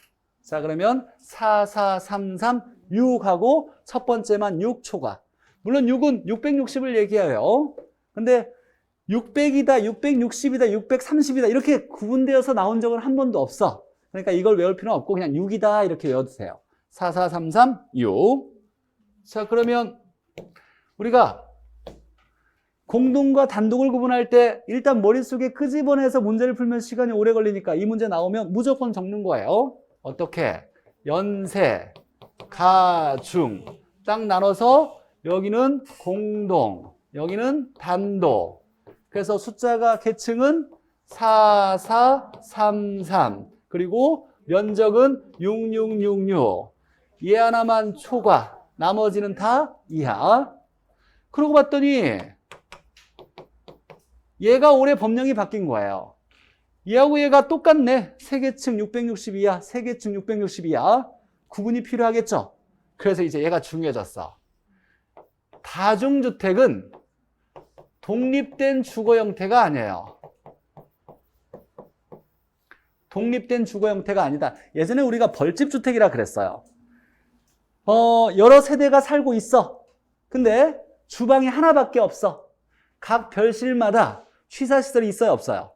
자, 그러면 4, 4, 3, 3, 6하고 첫 번째만 6 초과. 물론 6은 660을 얘기해요. 근데 600이다, 660이다, 630이다 이렇게 구분되어서 나온 적은 한 번도 없어. 그러니까 이걸 외울 필요는 없고 그냥 6이다 이렇게 외워두세요. 4, 4, 3, 3, 6. 자, 그러면 우리가 공동과 단독을 구분할 때 일단 머릿속에 끄집어내서 문제를 풀면 시간이 오래 걸리니까 이 문제 나오면 무조건 적는 거예요. 어떻게? 연세, 가, 중 딱 나눠서 여기는 공동, 여기는 단독. 그래서 숫자가 계층은 4, 4, 3, 3 그리고 면적은 6666. 얘 하나만 초과, 나머지는 다 이하. 그러고 봤더니 얘가 올해 법령이 바뀐 거예요. 얘하고 얘가 똑같네. 3계층 660 이하, 3계층 660 이하. 구분이 필요하겠죠? 그래서 이제 얘가 중요해졌어. 다중주택은 독립된 주거 형태가 아니에요. 독립된 주거 형태가 아니다. 예전에 우리가 벌집주택이라 그랬어요. 여러 세대가 살고 있어. 근데 주방이 하나밖에 없어. 각 별실마다 취사시설이 있어요, 없어요?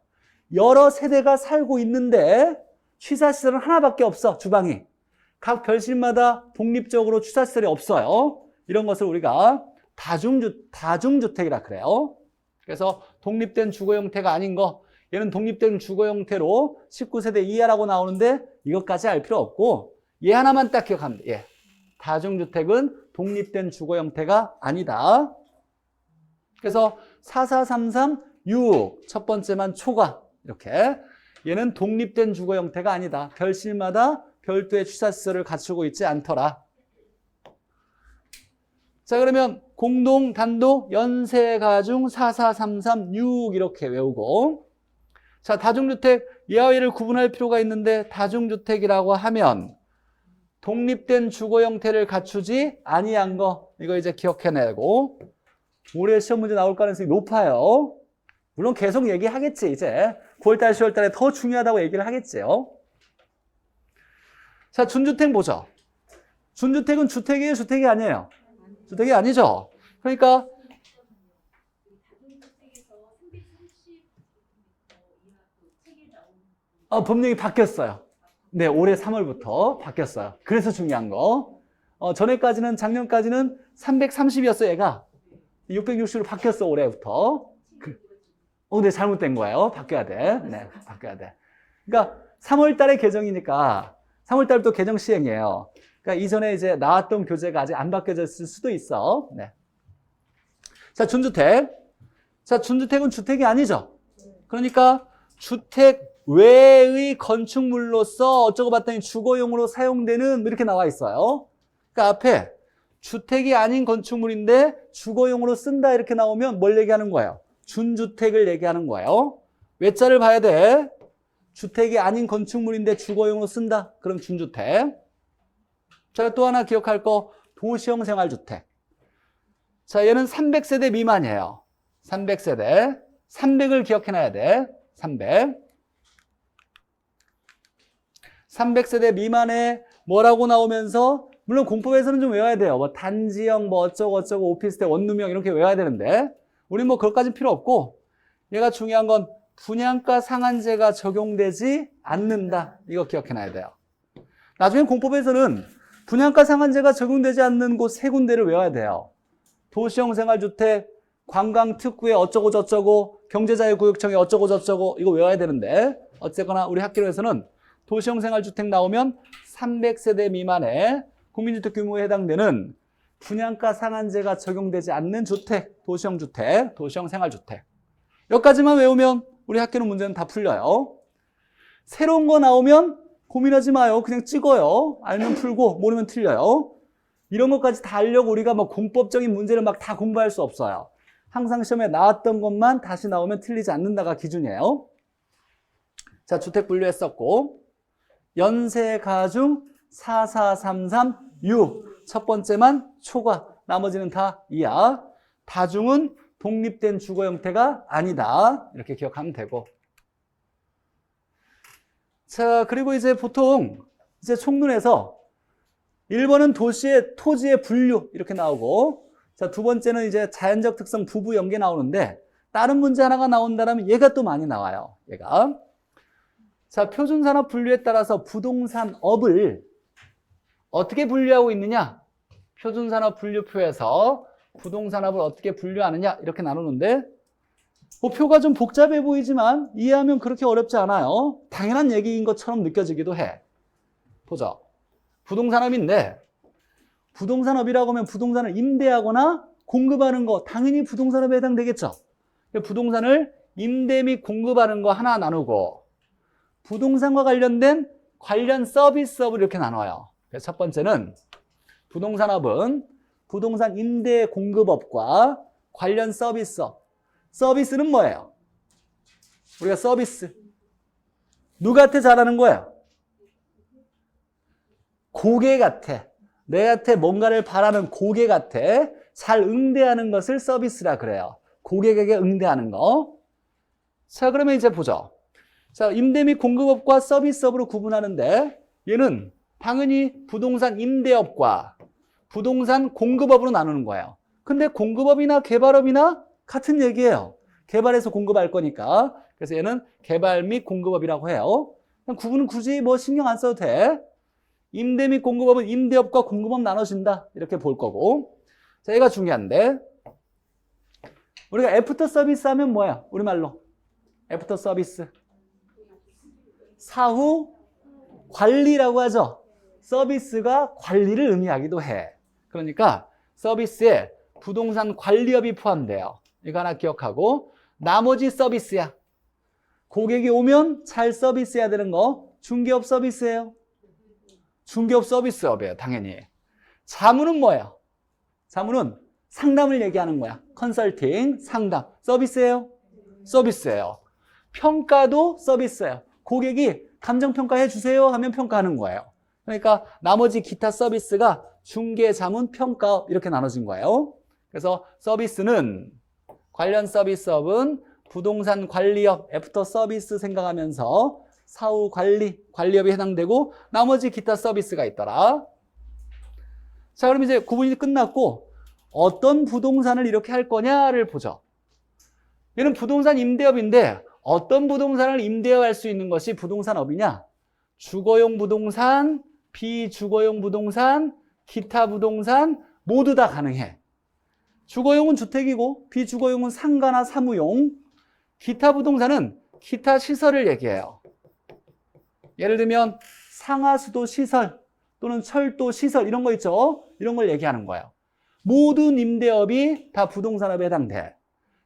여러 세대가 살고 있는데 취사시설은 하나밖에 없어, 주방이. 각 별실마다 독립적으로 취사시설이 없어요. 이런 것을 우리가 다중주택이라 그래요. 그래서 독립된 주거 형태가 아닌 거, 얘는 독립된 주거 형태로 19세대 이하라고 나오는데 이것까지 알 필요 없고 얘 하나만 딱 기억하면 돼. 예. 다중주택은 독립된 주거 형태가 아니다. 그래서 4, 4, 3, 3, 6 첫 번째만 초과 이렇게. 얘는 독립된 주거 형태가 아니다. 별실마다 별도의 취사시설을 갖추고 있지 않더라. 자, 그러면 공동, 단독, 연세, 가중, 4, 4, 3, 3, 6 이렇게 외우고. 자, 다중주택, 얘와 얘를 구분할 필요가 있는데 다중주택이라고 하면 독립된 주거 형태를 갖추지 아니한 거 이거 이제 기억해내고 올해 시험 문제 나올 가능성이 높아요. 물론 계속 얘기하겠지. 이제 9월달, 10월달에 더 중요하다고 얘기를 하겠지요. 자, 준주택 보죠. 준주택은 주택이에요, 주택이 아니에요? 주택이 아니죠. 그러니까 법령이 바뀌었어요. 네, 올해 3월부터 바뀌었어요. 그래서 중요한 거. 전에까지는, 작년까지는 330이었어, 얘가. 660으로 바뀌었어, 올해부터. 네, 잘못된 거예요. 바뀌어야 돼. 네, 바뀌어야 돼. 그러니까 3월 달에 개정이니까 3월 달부터 개정 시행이에요. 그러니까 이전에 이제 나왔던 교재가 아직 안 바뀌어졌을 수도 있어. 네. 자, 준주택. 자, 준주택은 주택이 아니죠. 그러니까 주택 외의 건축물로서 어쩌고 봤더니 주거용으로 사용되는 이렇게 나와 있어요. 그러니까 앞에 주택이 아닌 건축물인데 주거용으로 쓴다 이렇게 나오면 뭘 얘기하는 거예요? 준주택을 얘기하는 거예요. 외자를 봐야 돼. 주택이 아닌 건축물인데 주거용으로 쓴다. 그럼 준주택. 자, 또 하나 기억할 거 도시형 생활주택. 자, 얘는 300세대 미만이에요. 300세대. 300을 기억해놔야 돼. 300. 300세대 미만에 뭐라고 나오면서 물론 공법에서는 좀 외워야 돼요. 뭐 단지형 뭐 어쩌고 오피스텔 원룸형 이렇게 외워야 되는데 우린 뭐 그것까지는 필요 없고 얘가 중요한 건 분양가 상한제가 적용되지 않는다. 이거 기억해놔야 돼요. 나중에 공법에서는 분양가 상한제가 적용되지 않는 곳 세 군데를 외워야 돼요. 도시형 생활주택, 관광특구에 어쩌고 저쩌고, 경제자유구역청에 어쩌고 저쩌고 이거 외워야 되는데 어쨌거나 우리 학교에서는 도시형 생활주택 나오면 300세대 미만의 국민주택 규모에 해당되는 분양가 상한제가 적용되지 않는 주택, 도시형 주택, 도시형 생활주택. 여기까지만 외우면 우리 학교는 문제는 다 풀려요. 새로운 거 나오면 고민하지 마요. 그냥 찍어요. 알면 풀고 모르면 틀려요. 이런 것까지 다 알려고 우리가 뭐 공법적인 문제를 막 다 공부할 수 없어요. 항상 시험에 나왔던 것만 다시 나오면 틀리지 않는다가 기준이에요. 자, 주택 분류했었고 연세가중 4433유 첫 번째만 초과 나머지는 다 이하. 다중은 독립된 주거 형태가 아니다. 이렇게 기억하면 되고. 자, 그리고 이제 보통 이제 총론에서 1번은 도시의 토지의 분류 이렇게 나오고 자, 두 번째는 이제 자연적 특성 부부 연계 나오는데 다른 문제 하나가 나온다면 얘가 또 많이 나와요. 얘가. 자, 표준산업 분류에 따라서 부동산업을 어떻게 분류하고 있느냐? 표준산업 분류표에서 부동산업을 어떻게 분류하느냐? 이렇게 나누는데 표가 좀 복잡해 보이지만 이해하면 그렇게 어렵지 않아요. 당연한 얘기인 것처럼 느껴지기도 해. 보죠. 부동산업인데 부동산업이라고 하면 부동산을 임대하거나 공급하는 거 당연히 부동산업에 해당되겠죠. 부동산을 임대 및 공급하는 거 하나 나누고 부동산과 관련된 관련 서비스업을 이렇게 나눠요. 그래서 첫 번째는 부동산업은 부동산 임대 공급업과 관련 서비스업. 서비스는 뭐예요? 우리가 서비스. 누구한테 잘하는 거예요? 고객한테. 내한테 뭔가를 바라는 고객한테 잘 응대하는 것을 서비스라 그래요. 고객에게 응대하는 거. 자, 그러면 이제 보죠. 자, 임대 및 공급업과 서비스업으로 구분하는데 얘는 당연히 부동산 임대업과 부동산 공급업으로 나누는 거예요. 근데 공급업이나 개발업이나 같은 얘기예요. 개발해서 공급할 거니까. 그래서 얘는 개발 및 공급업이라고 해요. 구분은 굳이 뭐 신경 안 써도 돼. 임대 및 공급업은 임대업과 공급업 나눠진다. 이렇게 볼 거고. 자, 얘가 중요한데 우리가 애프터 서비스 하면 뭐야? 우리말로. 애프터 서비스. 사후 관리라고 하죠. 서비스가 관리를 의미하기도 해. 그러니까 서비스에 부동산 관리업이 포함돼요. 이거 하나 기억하고 나머지 서비스야. 고객이 오면 잘 서비스해야 되는 거 중개업 서비스예요. 중개업 서비스업이에요. 당연히. 자문은 뭐예요? 자문은 상담을 얘기하는 거야. 컨설팅, 상담. 서비스예요? 서비스예요. 평가도 서비스예요. 고객이 감정평가해 주세요 하면 평가하는 거예요. 그러니까 나머지 기타 서비스가 중개, 자문, 평가업 이렇게 나눠진 거예요. 그래서 서비스는 관련 서비스업은 부동산 관리업, 애프터 서비스 생각하면서 사후 관리, 관리업이 해당되고 나머지 기타 서비스가 있더라. 자, 그럼 이제 구분이 끝났고 어떤 부동산을 이렇게 할 거냐를 보죠. 얘는 부동산 임대업인데 어떤 부동산을 임대할 수 있는 것이 부동산업이냐? 주거용 부동산, 비주거용 부동산, 기타 부동산 모두 다 가능해. 주거용은 주택이고 비주거용은 상가나 사무용, 기타 부동산은 기타 시설을 얘기해요. 예를 들면 상하수도 시설 또는 철도 시설 이런 거 있죠? 이런 걸 얘기하는 거예요. 모든 임대업이 다 부동산업에 해당돼.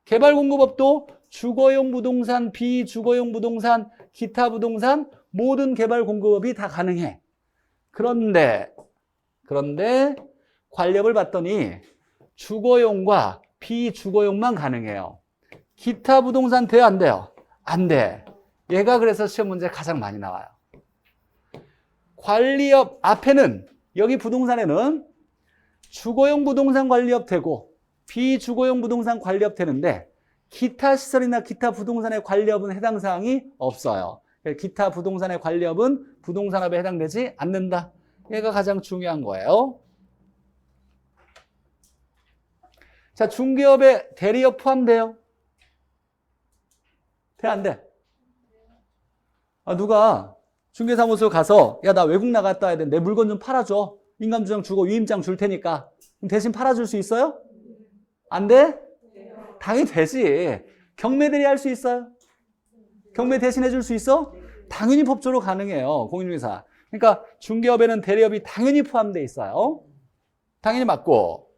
개발공급업도 주거용 부동산, 비주거용 부동산, 기타 부동산 모든 개발공급업이 다 가능해. 그런데 그런데 관리업을 봤더니 주거용과 비주거용만 가능해요. 기타 부동산 돼요, 안 돼요? 안 돼. 얘가 그래서 시험 문제에 가장 많이 나와요. 관리업 앞에는, 여기 부동산에는 주거용 부동산 관리업 되고 비주거용 부동산 관리업 되는데 기타 시설이나 기타 부동산의 관리업은 해당 사항이 없어요. 기타 부동산의 관리업은 부동산업에 해당되지 않는다. 얘가 가장 중요한 거예요. 자, 중개업에 대리업 포함돼요? 돼, 안 돼? 누가 중개사무소 가서 야, 나 외국 나갔다 와야 돼. 내 물건 좀 팔아줘. 인감주장 주고 유임장 줄 테니까. 그럼 대신 팔아줄 수 있어요? 안 돼? 당연히 되지. 경매 대리할 수 있어요? 경매 대신 해줄 수 있어? 당연히 법적으로 가능해요. 공인중개사. 그러니까 중개업에는 대리업이 당연히 포함되어 있어요. 당연히 맞고.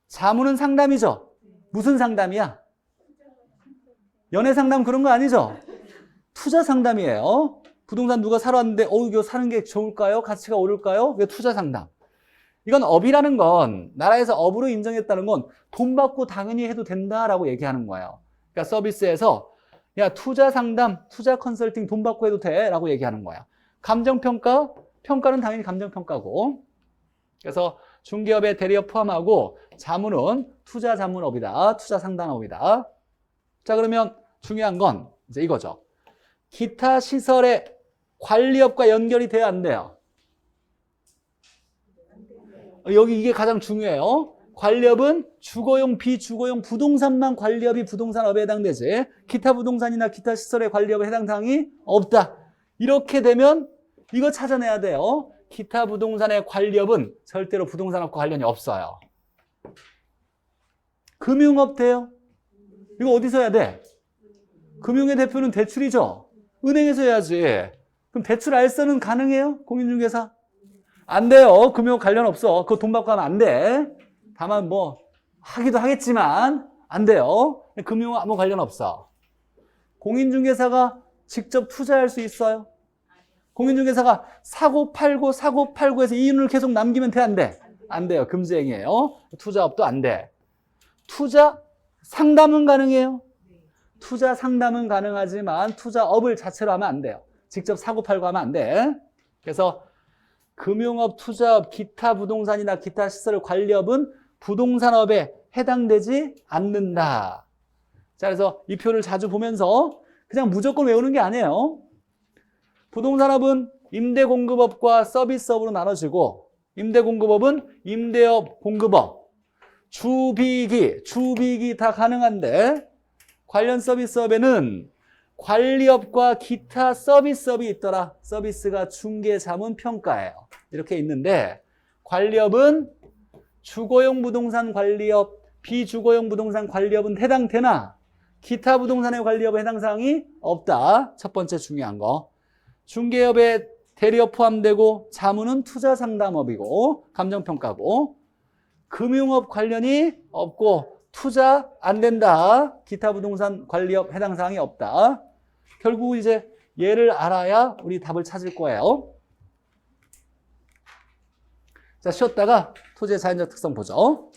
자문은 상담이죠. 무슨 상담이야? 연애 상담 그런 거 아니죠? 투자 상담이에요. 부동산 누가 사러 왔는데 이거 사는 게 좋을까요? 가치가 오를까요? 이게 투자 상담. 이건 업이라는 건, 나라에서 업으로 인정했다는 건 돈 받고 당연히 해도 된다라고 얘기하는 거예요. 그러니까 서비스에서 야, 투자 상담, 투자 컨설팅 돈 받고 해도 돼 라고 얘기하는 거야. 감정평가, 평가는 당연히 감정평가고. 그래서 중개업에 대리업 포함하고 자문은 투자 자문업이다, 투자 상담업이다. 자, 그러면 중요한 건 이제 이거죠. 기타 시설의 관리업과 연결이 돼야 안 돼요? 여기 이게 가장 중요해요. 관리업은 주거용, 비주거용 부동산만 관리업이 부동산업에 해당되지 기타 부동산이나 기타 시설의 관리업에 해당 사항이 없다. 이렇게 되면 이거 찾아내야 돼요. 기타 부동산의 관리업은 절대로 부동산업과 관련이 없어요. 금융업 돼요? 이거 어디서 해야 돼? 금융의 대표는 대출이죠? 은행에서 해야지. 그럼 대출 알선은 가능해요? 공인중개사? 안 돼요. 금융 관련 없어. 그거 돈 받고 하면 안 돼. 다만 뭐 하기도 하겠지만 안 돼요. 금융 아무 관련 없어. 공인중개사가 직접 투자할 수 있어요? 공인중개사가 사고 팔고 해서 이윤을 계속 남기면 돼, 안 돼? 안 돼요. 금지행위예요. 투자업도 안 돼. 투자 상담은 가능해요? 투자 상담은 가능하지만 투자업을 자체로 하면 안 돼요. 직접 사고 팔고 하면 안 돼. 그래서 금융업, 투자업, 기타 부동산이나 기타 시설 관리업은 부동산업에 해당되지 않는다. 자, 그래서 이 표를 자주 보면서 그냥 무조건 외우는 게 아니에요. 부동산업은 임대공급업과 서비스업으로 나눠지고 임대공급업은 임대업, 공급업, 주비기 다 가능한데 관련 서비스업에는 관리업과 기타 서비스업이 있더라. 서비스가 중개, 자문, 평가예요. 이렇게 있는데 관리업은 주거용 부동산 관리업, 비주거용 부동산 관리업은 해당되나 기타 부동산의 관리업에 해당 사항이 없다. 첫 번째 중요한 거. 중개업에 대리업 포함되고 자문은 투자 상담업이고 감정평가고 금융업 관련이 없고 투자 안 된다. 기타 부동산 관리업 해당 사항이 없다. 결국 이제 얘를 알아야 우리 답을 찾을 거예요. 자, 쉬었다가 토지의 자연적 특성 보죠.